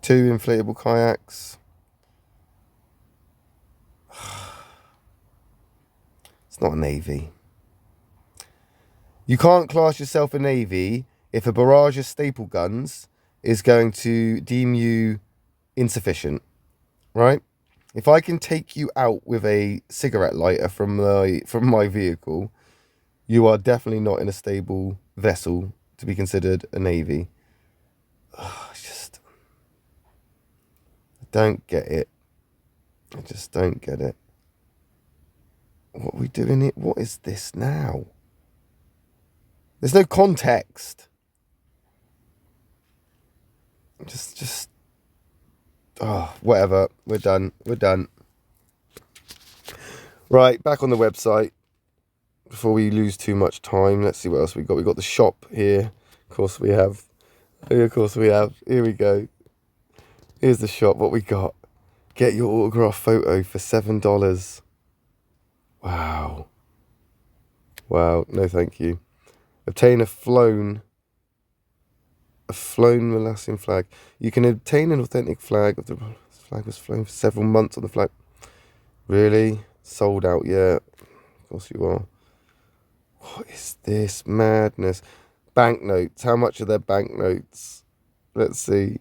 2 inflatable kayaks. It's not a Navy. You can't class yourself a Navy if a barrage of staple guns is going to deem you insufficient, right? If I can take you out with a cigarette lighter from my vehicle, you are definitely not in a stable vessel to be considered a Navy. I don't get it. I just don't get it. What are we doing here? What is this now? There's no context. Just. Oh, whatever. We're done. Right, back on the website. Before we lose too much time, let's see what else we got. We got the shop here. Of course we have. Here we go. Here's the shop. What we got? Get your autograph photo for $7. Wow. No, thank you. Obtain a flown Molassian flag. You can obtain an authentic flag. The flag was flown for several months on the flag. Really? Sold out, yeah. Of course you are. What is this madness? Banknotes. How much are their banknotes? Let's see.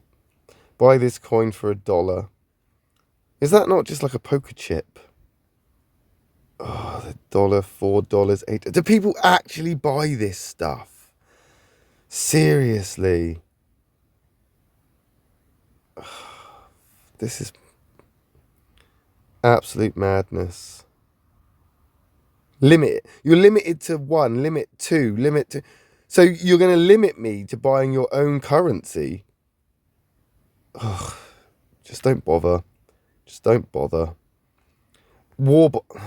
Buy this coin for $1. Is that not just like a poker chip? Oh, the $1, $4, $8. Do people actually buy this stuff? Seriously? This is absolute madness. Limit. You're limited to 1, limit 2, limit to. So you're going to limit me to buying your own currency? Ugh, just don't bother. Oh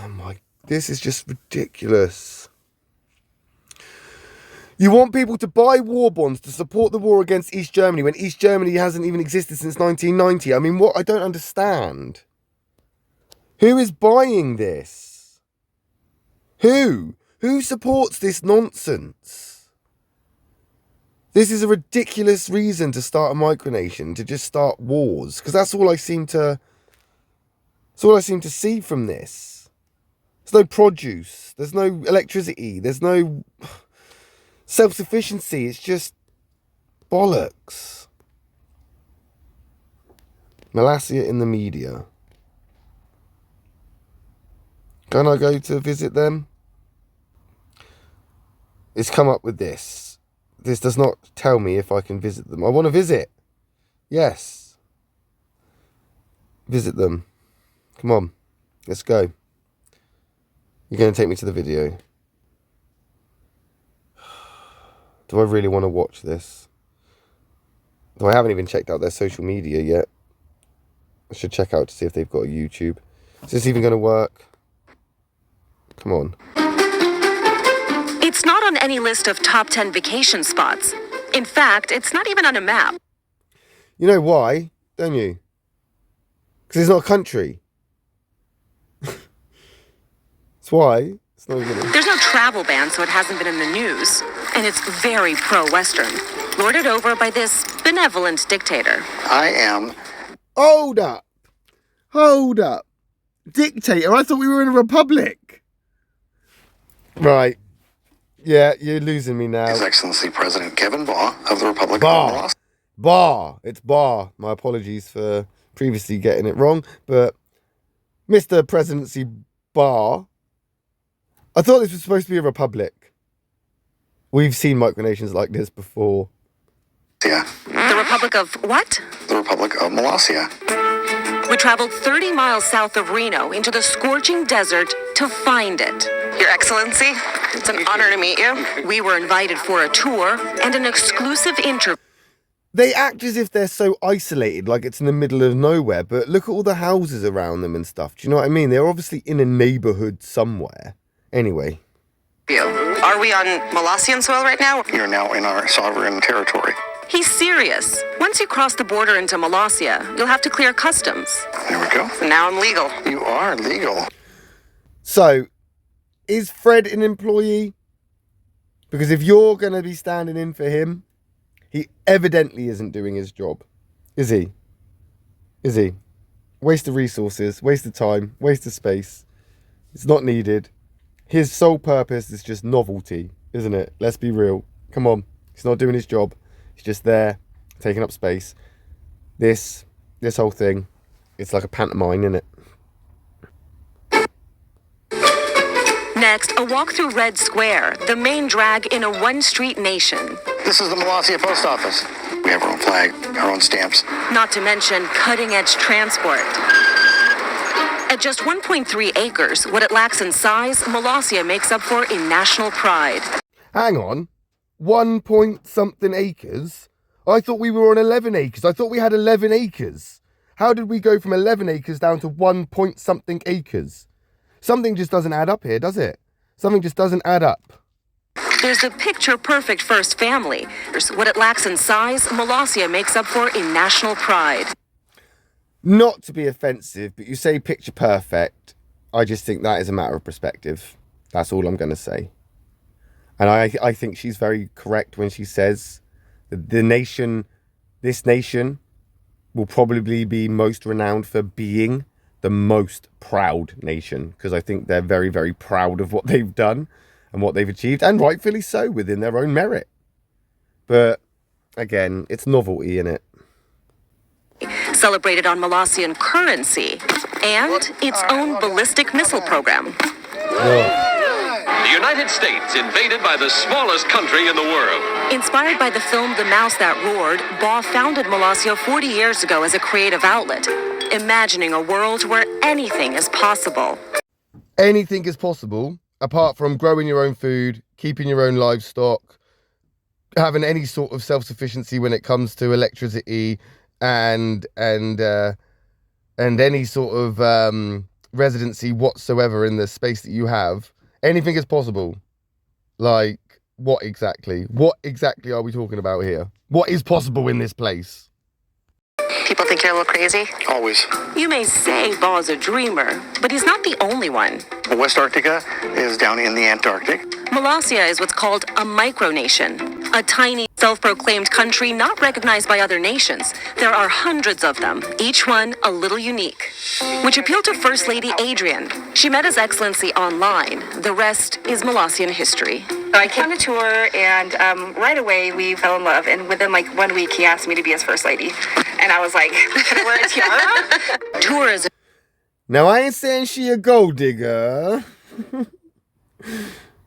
my, this is just ridiculous. You want people to buy war bonds to support the war against East Germany when East Germany hasn't even existed since 1990. I mean, what? I don't understand. Who is buying this? Who? Who supports this nonsense? This is a ridiculous reason to start a micronation, to just start wars, because that's all I seem to see from this. There's no produce, there's no electricity, there's no self-sufficiency. It's just bollocks. Molossia in the media. Can I go to visit them? It's come up with this. This does not tell me if I can visit them. I want to visit. Yes. Visit them. Come on. Let's go. You're going to take me to the video. Do I really want to watch this? Though I haven't even checked out their social media yet. I should check out to see if they've got a YouTube. Is this even going to work? Come on. It's not on any list of top 10 vacation spots. In fact, it's not even on a map. You know why, don't you? Because it's not a country. That's why. It's not even There's no travel ban, so it hasn't been in the news. And it's very pro-Western, lorded over by this benevolent dictator. I am. Hold up. Dictator? I thought we were in a republic. Right. Yeah, you're losing me now. His Excellency President Kevin Baugh of the Republic of Molossia. Barr. It's Barr. My apologies for previously getting it wrong. But Mr. Presidency Barr, I thought this was supposed to be a republic. We've seen micronations like this before. Yeah. The Republic of what? The Republic of Molossia. We traveled 30 miles south of Reno into the scorching desert to find it. Your Excellency, it's an honor to meet you. We were invited for a tour and an exclusive interview. They act as if they're so isolated, like it's in the middle of nowhere, but look at all the houses around them and stuff. Do you know what I mean? They're obviously in a neighborhood somewhere. Anyway. Are we on Molossian soil right now? You're now in our sovereign territory. He's serious. Once you cross the border into Molossia, you'll have to clear customs. There we go. So now I'm legal. You are legal. So, is Fred an employee? Because if you're going to be standing in for him, he evidently isn't doing his job. Is he? Is he? Waste of resources, waste of time, waste of space. It's not needed. His sole purpose is just novelty, isn't it? Let's be real. Come on. He's not doing his job. He's just there, taking up space. This whole thing, it's like a pantomime, isn't it? Next, a walk through Red Square, the main drag in a one-street nation. This is the Molossia post office. We have our own flag, our own stamps. Not to mention cutting-edge transport. At just 1.3 acres, what it lacks in size, Molossia makes up for in national pride. Hang on. 1 point something acres? I thought we were on 11 acres. I thought we had 11 acres. How did we go from 11 acres down to 1 point something acres? Something just doesn't add up here, does it? Something just doesn't add up. There's a picture-perfect first family. What it lacks in size, Molossia makes up for in national pride. Not to be offensive, but you say picture perfect. I just think that is a matter of perspective. That's all I'm going to say. And I think she's very correct when she says that this nation will probably be most renowned for being the most proud nation. Because I think they're very, very proud of what they've done and what they've achieved. And rightfully so, within their own merit. But again, it's novelty, innit? Celebrated on Molossian currency and its own ballistic missile program. The United States invaded by the smallest country in the world. Inspired by the film The Mouse That Roared, Baugh founded Molossia 40 years ago as a creative outlet, imagining a world where anything is possible. Anything is possible, apart from growing your own food, keeping your own livestock, having any sort of self-sufficiency when it comes to electricity, and any sort of residency whatsoever in the space that you have. Anything is possible. Like, what exactly? What exactly are we talking about here? What is possible in this place? People think you're a little crazy? Always. You may say Baugh's a dreamer, but he's not the only one. West Arctica is down in the Antarctic. Molossia is what's called a micronation, a tiny self-proclaimed country not recognized by other nations. There are hundreds of them, each one a little unique, which appealed to First Lady Adrian. She met His Excellency online. The rest is Molossian history. I came on a tour, and right away we fell in love. And within like 1 week, he asked me to be his first lady, and I was like, "Can I wear a tiara?" Tourism Now, I ain't saying she a gold digger.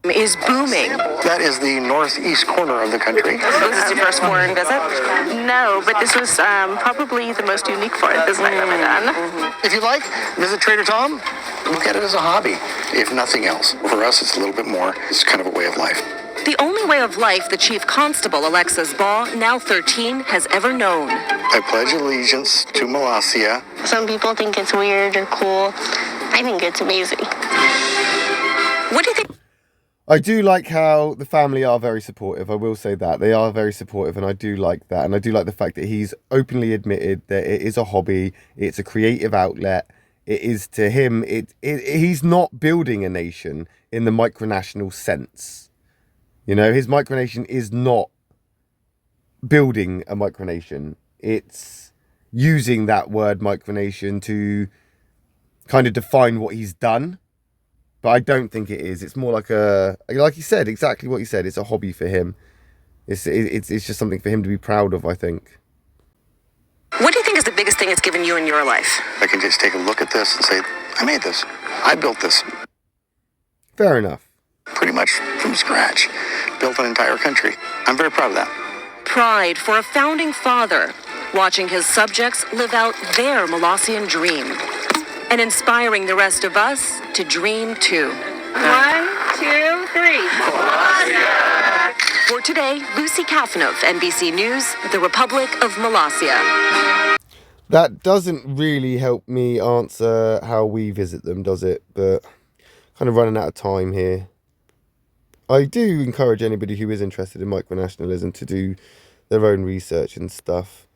is booming. That is the northeast corner of the country. Was this your first foreign visit? No, but this was probably the most unique foreign visit I've ever done. If you like, visit Trader Tom. Look at it as a hobby, if nothing else. For us, it's a little bit more. It's kind of a way of life. The only way of life the Chief Constable, Alexis Baugh, now 13, has ever known. I pledge allegiance to Molossia. Some people think it's weird or cool. I think it's amazing. What do you think? I do like how the family are very supportive. I will say that. They are very supportive, and I do like that. And I do like the fact that he's openly admitted that it is a hobby. It's a creative outlet. It is, to him, he's not building a nation in the micronational sense. You know, his micronation is not building a micronation. It's using that word micronation to kind of define what he's done. But I don't think it is. It's more like he said, exactly what he said. It's a hobby for him. It's just something for him to be proud of, I think. What do you think is the biggest thing it's given you in your life? I can just take a look at this and say, I made this. I built this. Fair enough. Pretty much from scratch. Built an entire country. I'm very proud of that. Pride for a founding father, watching his subjects live out their Molossian dream, and inspiring the rest of us to dream too. 1, 2, 3. Molossia! For today, Lucy Kafanov, NBC News, the Republic of Molossia. That doesn't really help me answer how we visit them, does it? But kind of running out of time here. I do encourage anybody who is interested in micronationalism to do their own research and stuff.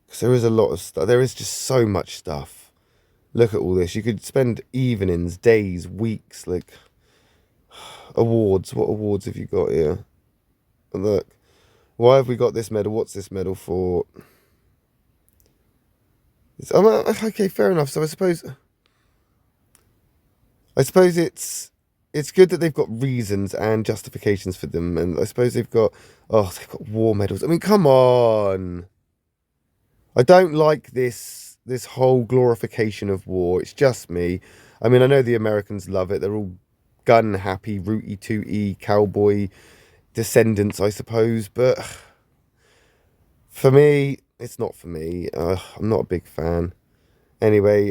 Because there is a lot of stuff. There is just so much stuff. Look at all this. You could spend evenings, days, weeks, like... Awards. What awards have you got here? Look. Why have we got this medal? What's this medal for? Okay, fair enough. So I suppose it's good that they've got reasons and justifications for them. And I suppose they've got war medals. I mean, come on. I don't like this whole glorification of war. It's just me. I mean, I know the Americans love it. They're all gun happy, rooty tooty, cowboy descendants, I suppose. But for me, it's not for me. I'm not a big fan. Anyway,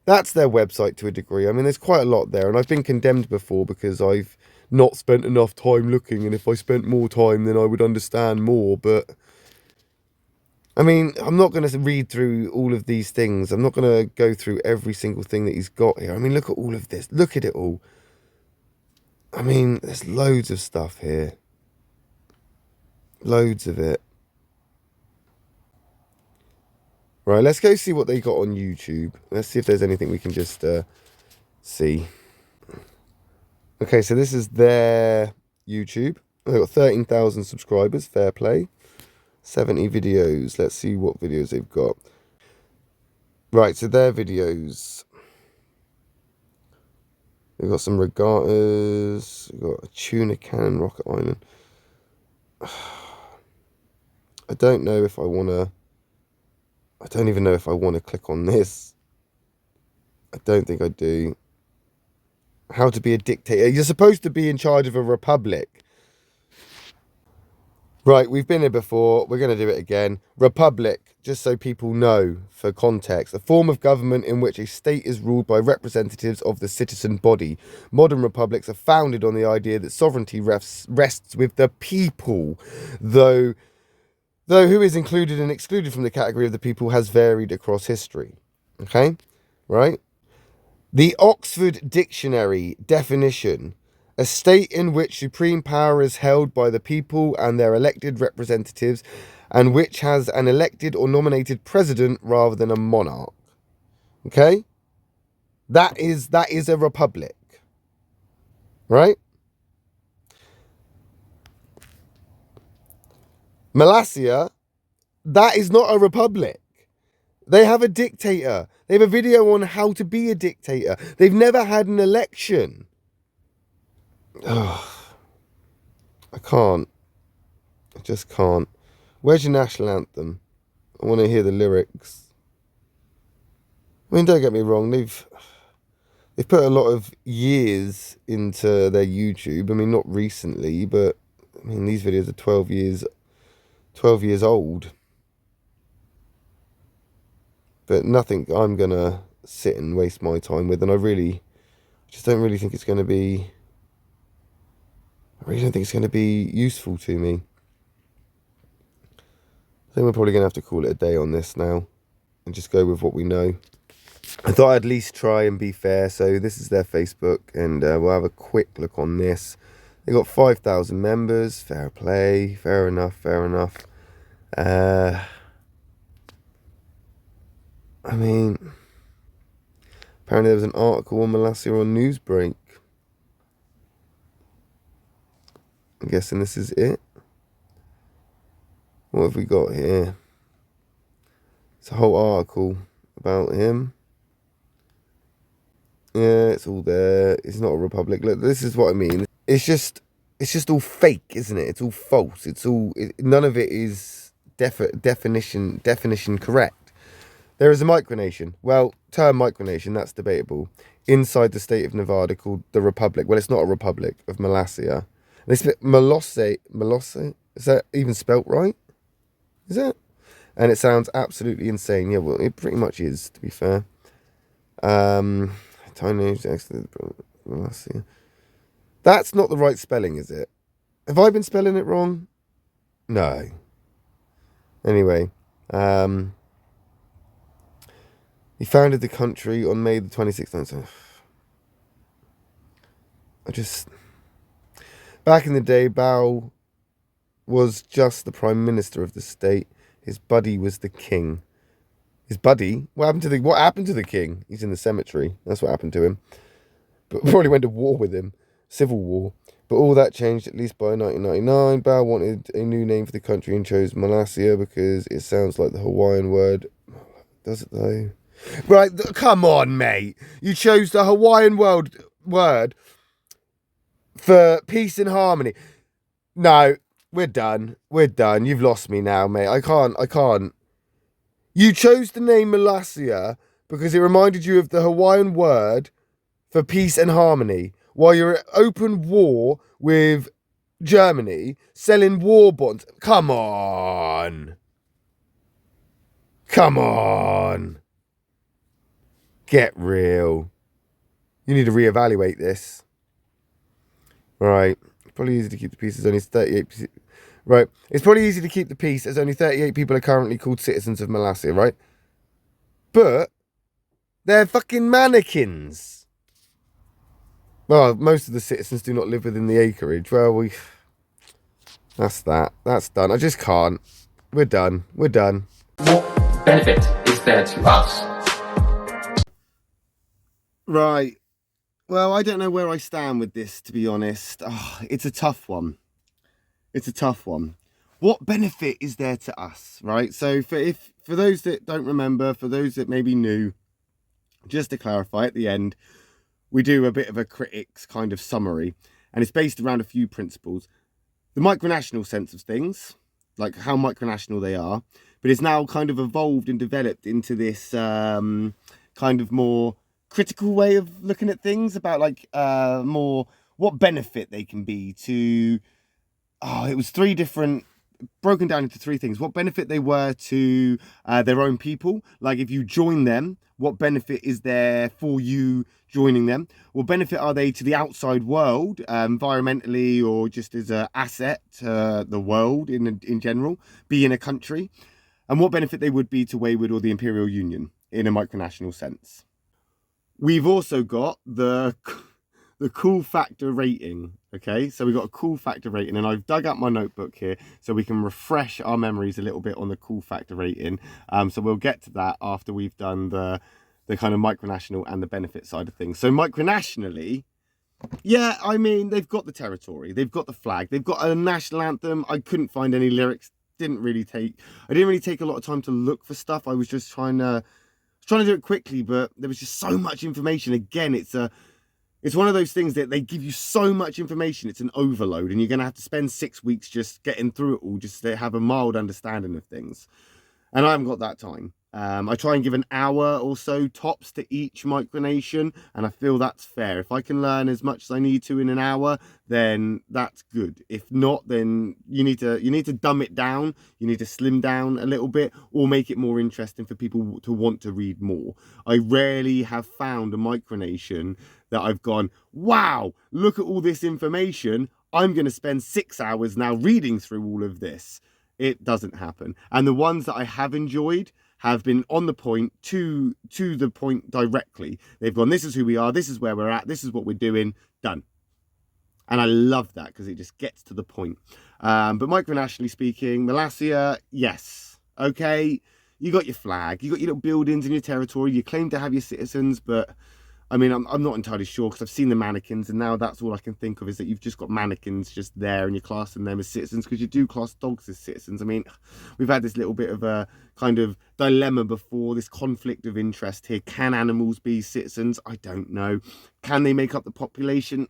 that's their website to a degree. I mean, there's quite a lot there, and I've been condemned before because I've not spent enough time looking, and if I spent more time, then I would understand more. But I mean, I'm not going to read through all of these things. I'm not going to go through every single thing that he's got here. I mean, look at all of this. Look at it all. I mean, there's loads of stuff here. Loads of it. Right, let's go see what they got on YouTube. Let's see if there's anything we can just see. Okay, so this is their YouTube. They've got 13,000 subscribers. Fair play. 70 videos. Let's see what videos they've got. Right, so their videos. We've got some regattas. We've got a tuna cannon, Rocket Island. I don't know if I want to... I don't even know if I want to click on this. I don't think I do. How to be a dictator. You're supposed to be in charge of a republic. Right, we've been here before. We're going to do it again. Republic, just so people know, for context, a form of government in which a state is ruled by representatives of the citizen body. Modern republics are founded on the idea that sovereignty rests with the people, though who is included and excluded from the category of the people has varied across history. Okay? Right? The Oxford Dictionary definition: a state in which supreme power is held by the people and their elected representatives, and which has an elected or nominated president rather than a monarch. Okay? That is a republic. Right? Molossia, that is not a republic. They have a dictator. They have a video on how to be a dictator. They've never had an election. Ugh. I can't. I just can't. Where's your national anthem? I want to hear the lyrics. I mean, don't get me wrong. They've put a lot of years into their YouTube. I mean, not recently, but I mean, these videos are 12 years old. But nothing I'm going to sit and waste my time with. And I just don't really think it's going to be... I really don't think it's going to be useful to me. I think we're probably going to have to call it a day on this now. And just go with what we know. I thought I'd at least try and be fair. So this is their Facebook. And we'll have a quick look on this. They got 5,000 members. Fair play. Fair enough. Fair enough. I mean, apparently there was an article on Molossia on Newsbreak. I'm guessing this is it. What have we got here? It's a whole article about him. Yeah, it's all there. It's not a republic. Look, this is what I mean. It's just all fake, isn't it? It's all false. None of it is definition correct. There is a micronation. Well, term micronation, that's debatable. Inside the state of Nevada called the Republic. Well, it's not a republic of Molossia. They split Molossia. Is that even spelt right? Is it? And it sounds absolutely insane. Yeah, well, it pretty much is, to be fair. Tiny Molossia. That's not the right spelling, is it? Have I been spelling it wrong? No. Anyway, he founded the country on May the 26th. Back in the day, Bao was just the prime minister of the state. His buddy was the king. His buddy? What happened to the king? He's in the cemetery. That's what happened to him. But probably went to war with him. Civil war. But all that changed, at least by 1999. Bao wanted a new name for the country and chose Molossia because it sounds like the Hawaiian word. Does it though? Right, come on, mate. You chose the Hawaiian word for peace and harmony. No, we're done. We're done. You've lost me now, mate. I can't. You chose the name Molossia because it reminded you of the Hawaiian word for peace and harmony while you're at open war with Germany, selling war bonds. Come on. Get real. You need to reevaluate this. Right. It's probably easy to keep the peace as only 38. Right. It's probably easy to keep the peace as only 38 people are currently called citizens of Molossia, right? But they're fucking mannequins. Well, most of the citizens do not live within the acreage. Well, that's that. That's done. I just can't. We're done. What benefit is there to us? Right. Well, I don't know where I stand with this, to be honest. It's a tough one. What benefit is there to us, right? So for those that don't remember, for those that may be new, just to clarify at the end, we do a bit of a critics kind of summary, and it's based around a few principles. The micronational sense of things, like how micronational they are, but it's now kind of evolved and developed into this kind of more critical way of looking at things about like more what benefit they can be to. It was broken down into three things. What benefit they were to their own people, like if you join them, what benefit is there for you joining them? What benefit are they to the outside world, environmentally or just as an asset to the world in general, being a country? And what benefit they would be to Wayward or the Imperial Union in a micronational sense. We've also got the cool factor rating. Okay, so we've got a cool factor rating, and I've dug up my notebook here so we can refresh our memories a little bit on the cool factor rating. So we'll get to that after we've done the kind of micronational and the benefit side of things. So micronationally, yeah, I mean, they've got the territory, they've got the flag, they've got a national anthem. I couldn't find any lyrics. I didn't really take a lot of time to look for stuff. I was just trying to do it quickly, but there was just so much information. Again, it's one of those things that they give you so much information, it's an overload, and you're going to have to spend 6 weeks just getting through it all just to have a mild understanding of things. And I haven't got that time. I try and give an hour or so tops to each micronation, and I feel that's fair. If I can learn as much as I need to in an hour, then that's good. If not, then you need to dumb it down. You need to slim down a little bit or make it more interesting for people to want to read more. I rarely have found a micronation that I've gone, wow, look at all this information. I'm going to spend 6 hours now reading through all of this. It doesn't happen. And the ones that I have enjoyed have been on the point, to the point directly. They've gone, this is who we are, this is where we're at, this is what we're doing, done. And I love that because it just gets to the point. But micronationally speaking, Molossia, yes, okay, you got your flag, you got your little buildings in your territory, you claim to have your citizens, but I mean, I'm not entirely sure because I've seen the mannequins, and now that's all I can think of is that you've just got mannequins just there and you're classing them as citizens because you do class dogs as citizens. I mean, we've had this little bit of a kind of dilemma before, this conflict of interest here. Can animals be citizens? I don't know. Can they make up the population?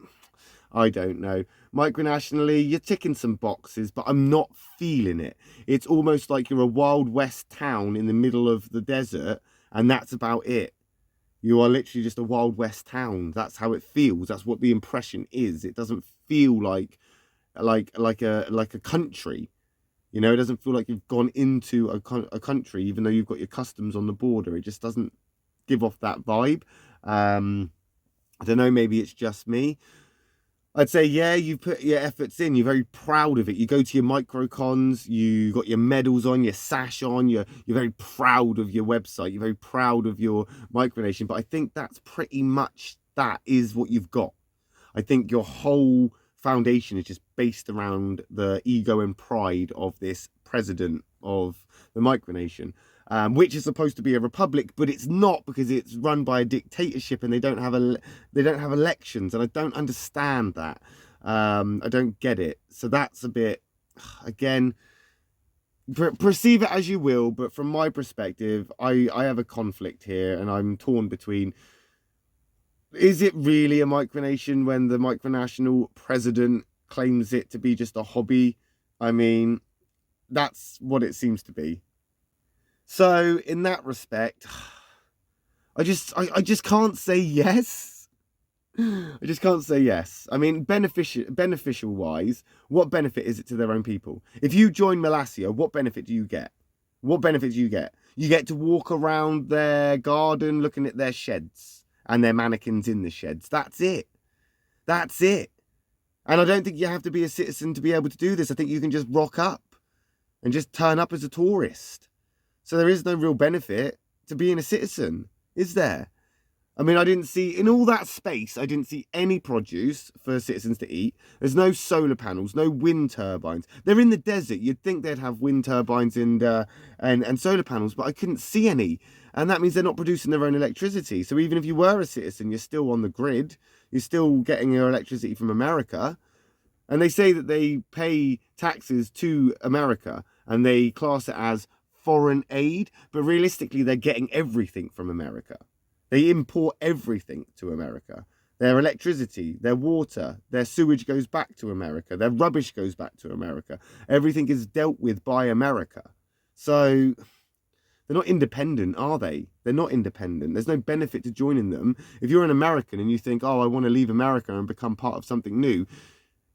I don't know. Micronationally, you're ticking some boxes, but I'm not feeling it. It's almost like you're a Wild West town in the middle of the desert, and that's about it. You are literally just a Wild West town. That's how it feels. That's what the impression is. It doesn't feel like a country. You know, it doesn't feel like you've gone into a country, even though you've got your customs on the border. It just doesn't give off that vibe. I don't know, maybe it's just me. I'd say, yeah, you put your efforts in. You're very proud of it. You go to your microcons, you got your medals on, your sash on. You're very proud of your website. You're very proud of your micronation. But I think that's pretty much that is what you've got. I think your whole foundation is just based around the ego and pride of this president of the micronation. Which is supposed to be a republic, but it's not, because it's run by a dictatorship and they don't have elections, and I don't understand that. I don't get it. So that's a bit, again, perceive it as you will, but from my perspective, I have a conflict here, and I'm torn between, is it really a micronation when the micronational president claims it to be just a hobby? I mean, that's what it seems to be. So in that respect, I just can't say yes. I just can't say yes. I mean, beneficial wise, what benefit is it to their own people? If you join Molossia, what benefit do you get? What benefit do you get? You get to walk around their garden looking at their sheds and their mannequins in the sheds. That's it. That's it. And I don't think you have to be a citizen to be able to do this. I think you can just rock up and just turn up as a tourist. So there is no real benefit to being a citizen, is there? I mean, I didn't see, in all that space, I didn't see any produce for citizens to eat. There's no solar panels, no wind turbines. They're in the desert. You'd think they'd have wind turbines and solar panels, but I couldn't see any. And that means they're not producing their own electricity. So even if you were a citizen, you're still on the grid. You're still getting your electricity from America. And they say that they pay taxes to America and they class it as foreign aid, but realistically they're getting everything from America. They import everything to America. Their electricity, their water, their sewage goes back to America. Their rubbish goes back to America. Everything is dealt with by America. So they're not independent, are they? They're not independent. There's no benefit to joining them. If you're an American and you think, oh, I want to leave America and become part of something new,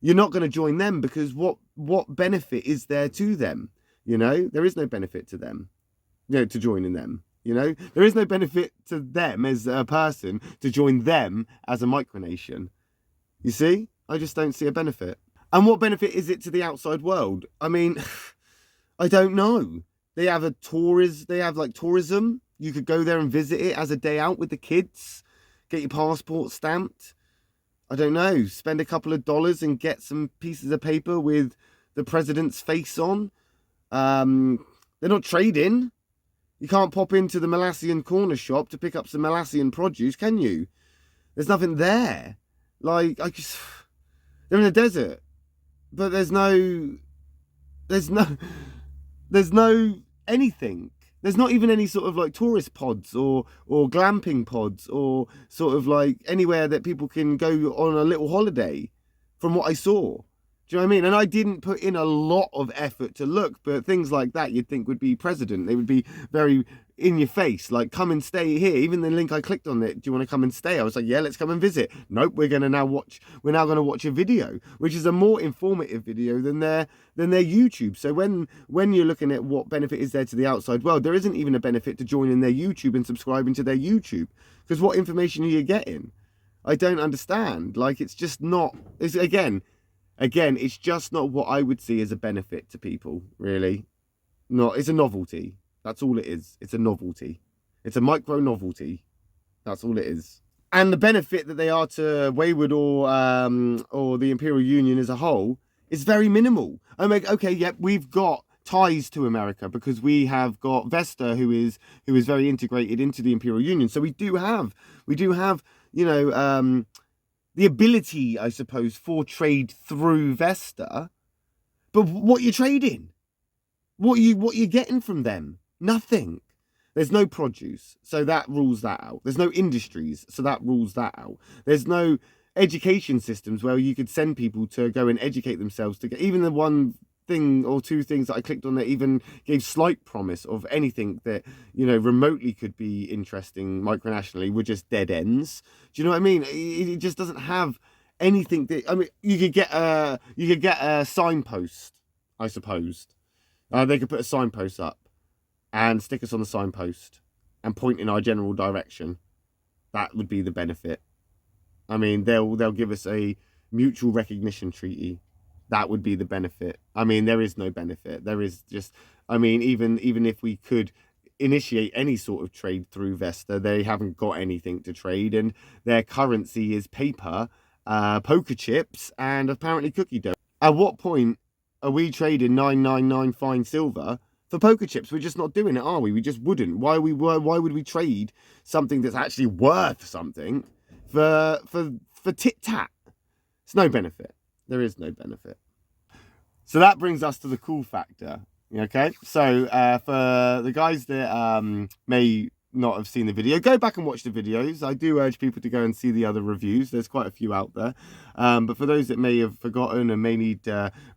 you're not going to join them, because what benefit is there to them? You know, there is no benefit to them, to joining them. You know, there is no benefit to them as a person to join them as a micronation. You see, I just don't see a benefit. And what benefit is it to the outside world? I mean, I don't know. They have tourism. You could go there and visit it as a day out with the kids, get your passport stamped. I don't know, spend a couple of dollars and get some pieces of paper with the president's face on. They're not trading. You can't pop into the Molossian corner shop to pick up some Molossian produce, can you? There's nothing there. They're in the desert, but there's no anything. There's not even any sort of like tourist pods or glamping pods or sort of like anywhere that people can go on a little holiday, from what I saw. Do you know what I mean? And I didn't put in a lot of effort to look, but things like that you'd think would be president. They would be very in your face, like, come and stay here. Even the link I clicked on it, do you want to come and stay? I was like, yeah, let's come and visit. Nope, we're now going to watch a video, which is a more informative video than their YouTube. So when you're looking at what benefit is there to the outside world, there isn't even a benefit to joining their YouTube and subscribing to their YouTube, because what information are you getting? I don't understand. Like, it's just not. It's again, it's just not what I would see as a benefit to people, really. No, it's a novelty. That's all it is. It's a novelty. It's a micro novelty. That's all it is. And the benefit that they are to Wayward or the Imperial Union as a whole is very minimal. I'm like, okay, yep, we've got ties to America because we have got Vesta, who is very integrated into the Imperial Union. So we do have, the ability, I suppose, for trade through Vesta. But what you're trading, what you're getting from them, nothing. There's no produce, so that rules that out. There's no industries, so that rules that out. There's no education systems where you could send people to go and educate themselves to get, even the one thing or two things that I clicked on that even gave slight promise of anything that, remotely could be interesting micronationally were just dead ends. Do you know what I mean? It just doesn't have anything that, I mean, you could get a signpost, I suppose. They could put a signpost up and stick us on the signpost and point in our general direction. That would be the benefit. I mean, they'll give us a mutual recognition treaty. That would be the benefit. I mean, there is no benefit. There is just, I mean, even if we could initiate any sort of trade through Vesta, they haven't got anything to trade, and their currency is paper, poker chips, and apparently cookie dough. At what point are we trading 999 fine silver for poker chips? We're just not doing it, are we? We just wouldn't. Why would we trade something that's actually worth something for tit tat? It's no benefit. There is no benefit. So that brings us to the cool factor. Okay, so for the guys that may not have seen the video, go back and watch the videos. I do urge people to go and see the other reviews. There's quite a few out there. But for those that may have forgotten and may need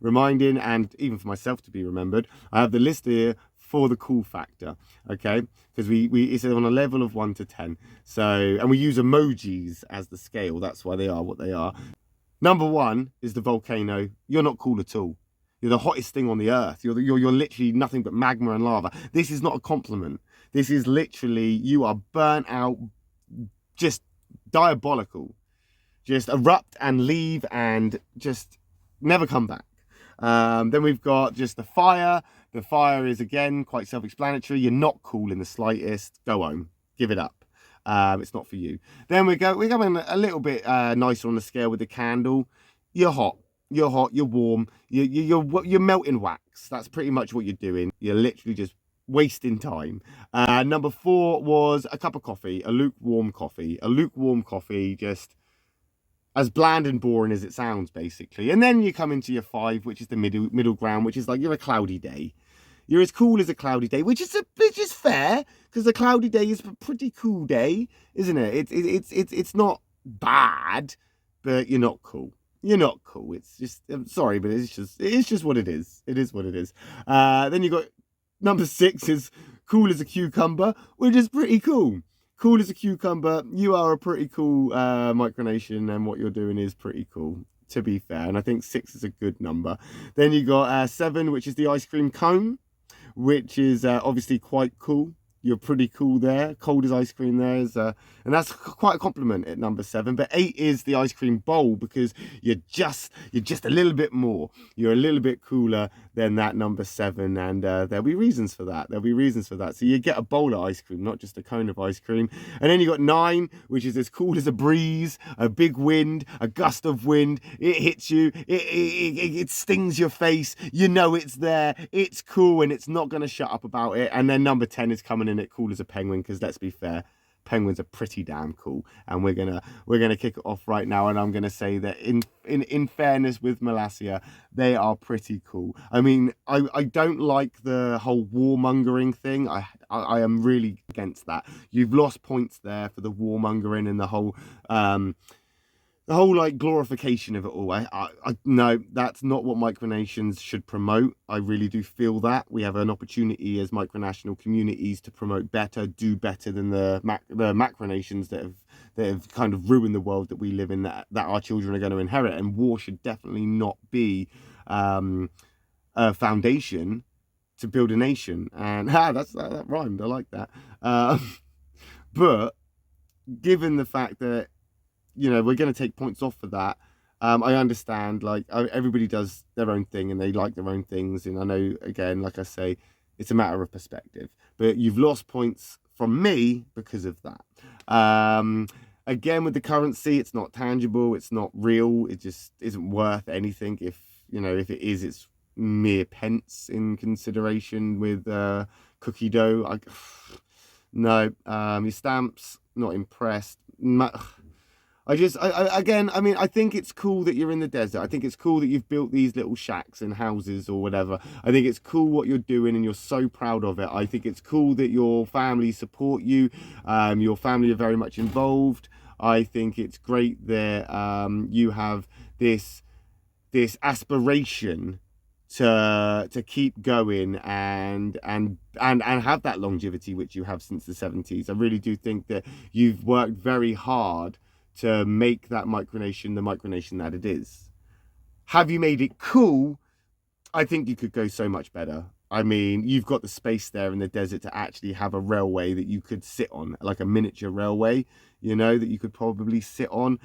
reminding, and even for myself to be remembered, I have the list here for the cool factor. Okay, because we it's on a level of 1 to 10. So, and we use emojis as the scale. That's why they are what they are. Number 1 is the volcano. You're not cool at all. You're the hottest thing on the earth. You're literally nothing but magma and lava. This is not a compliment. This is literally, you are burnt out, just diabolical. Just erupt and leave and just never come back. Then we've got just the fire. The fire is, again, quite self-explanatory. You're not cool in the slightest. Go home. Give it up. It's not for you. Then we're going a little bit nicer on the scale with the candle. You're hot. You're hot, you're warm, you're melting wax. That's pretty much what you're doing. You're literally just wasting time. Number 4 was a cup of coffee, a lukewarm coffee. A lukewarm coffee, just as bland and boring as it sounds, basically. And then you come into your 5, which is the middle ground, which is like, you're a cloudy day. You're as cool as a cloudy day, which is fair, because a cloudy day is a pretty cool day, isn't it? It's not bad, but you're not cool. You're not cool. It's just, I'm sorry, but it's just what it is. It is what it is. Then you got number 6 is cool as a cucumber, which is pretty cool. Cool as a cucumber. You are a pretty cool micronation, and what you're doing is pretty cool, to be fair. And I think 6 is a good number. Then you got 7, which is the ice cream cone, which is obviously quite cool. You're pretty cool there. Cold as ice cream there is, and that's quite a compliment at number 7. But 8 is the ice cream bowl, because you're just a little bit more. You're a little bit cooler than that number 7, and there'll be reasons for that. There'll be reasons for that. So you get a bowl of ice cream, not just a cone of ice cream. And then you got 9, which is as cool as a breeze, a big wind, a gust of wind. It hits you. It stings your face. You know it's there. It's cool, and it's not going to shut up about it. And then number 10 is coming in at cool as a penguin, because let's be fair, penguins are pretty damn cool. And we're gonna kick it off right now, and I'm gonna say that in fairness with Molossia, they are pretty cool. I mean, I don't like the whole warmongering thing. I am really against that. You've lost points there for the warmongering and the whole like glorification of it all. No, that's not what micronations should promote. I really do feel that we have an opportunity as micronational communities to promote better, do better than the macronations that have kind of ruined the world that we live in, that our children are going to inherit. And war should definitely not be a foundation to build a nation. And that rhymed. I like that. But given the fact that, you know, we're going to take points off for that. I understand, like, everybody does their own thing and they like their own things. And I know, again, like I say, it's a matter of perspective. But you've lost points from me because of that. Again, with the currency, it's not tangible. It's not real. It just isn't worth anything. If it is, it's mere pence in consideration with cookie dough. No, your stamps, not impressed. I think it's cool that you're in the desert. I think it's cool that you've built these little shacks and houses or whatever. I think it's cool what you're doing and you're so proud of it. I think it's cool that your family support you. Your family are very much involved. I think it's great that you have this aspiration to keep going and have that longevity which you have since the 70s. I really do think that you've worked very hard to make that micronation the micronation that it is. Have you made it cool? I think you could go so much better. I mean, you've got the space there in the desert to actually have a railway that you could sit on, like a miniature railway, you know, that you could probably sit on.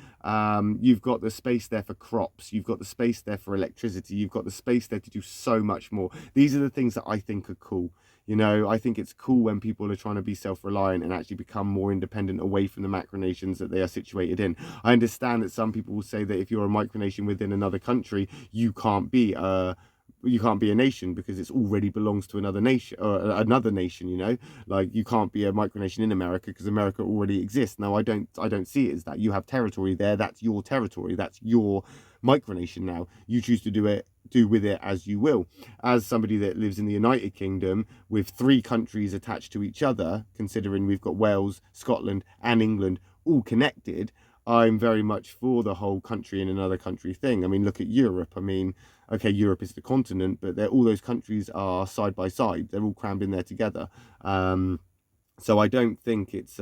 You've got the space there for crops. You've got the space there for electricity. You've got the space there to do so much more. These are the things that I think are cool. You know, I think it's cool when people are trying to be self-reliant and actually become more independent away from the macronations that they are situated in. I understand that some people will say that if you're a micronation within another country, you can't be a nation because it already belongs to another nation, or another nation, you know, like you can't be a micronation in America because America already exists. No, I don't see it as that. You have territory there, that's your territory, that's your micronation. Now you choose to do with it as you will. As somebody that lives in the United Kingdom with 3 countries attached to each other, considering we've got Wales, Scotland and England all connected, I'm very much for the whole country in another country thing. I mean, look at Europe. I mean, okay, Europe is the continent, but all those countries are side by side. They're all crammed in there together. So I don't think it's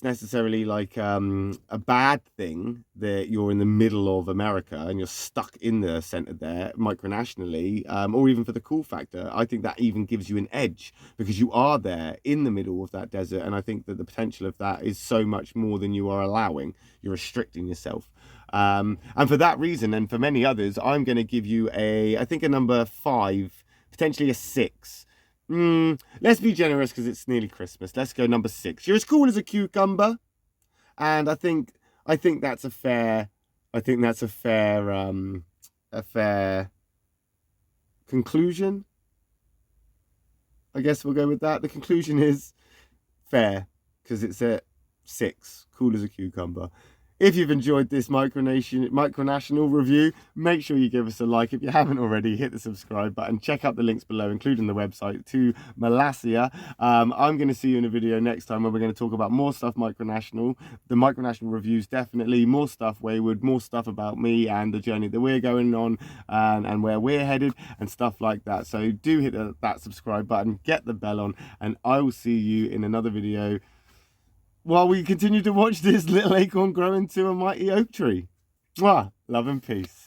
necessarily like a bad thing that you're in the middle of America and you're stuck in the center there micronationally, or even for the cool factor. I think that even gives you an edge because you are there in the middle of that desert, and I think that the potential of that is so much more than you are allowing. You're restricting yourself. And for that reason, and for many others, I'm going to give you I think a number 5, potentially a 6. Let's be generous because it's nearly Christmas. Let's go number 6. You're as cool as a cucumber, and I think that's a fair conclusion. I guess we'll go with that. The conclusion is fair because it's a 6. Cool as a cucumber. If you've enjoyed this micronational review, make sure you give us a like. If you haven't already, hit the subscribe button. Check out the links below, including the website to Molossia. I'm going to see you in a video next time where we're going to talk about more stuff micronational. The micronational reviews, definitely. More stuff Wayward, more stuff about me and the journey that we're going on and where we're headed and stuff like that. So do hit that subscribe button, get the bell on, and I will see you in another video while we continue to watch this little acorn grow into a mighty oak tree. Mwah! Love and peace.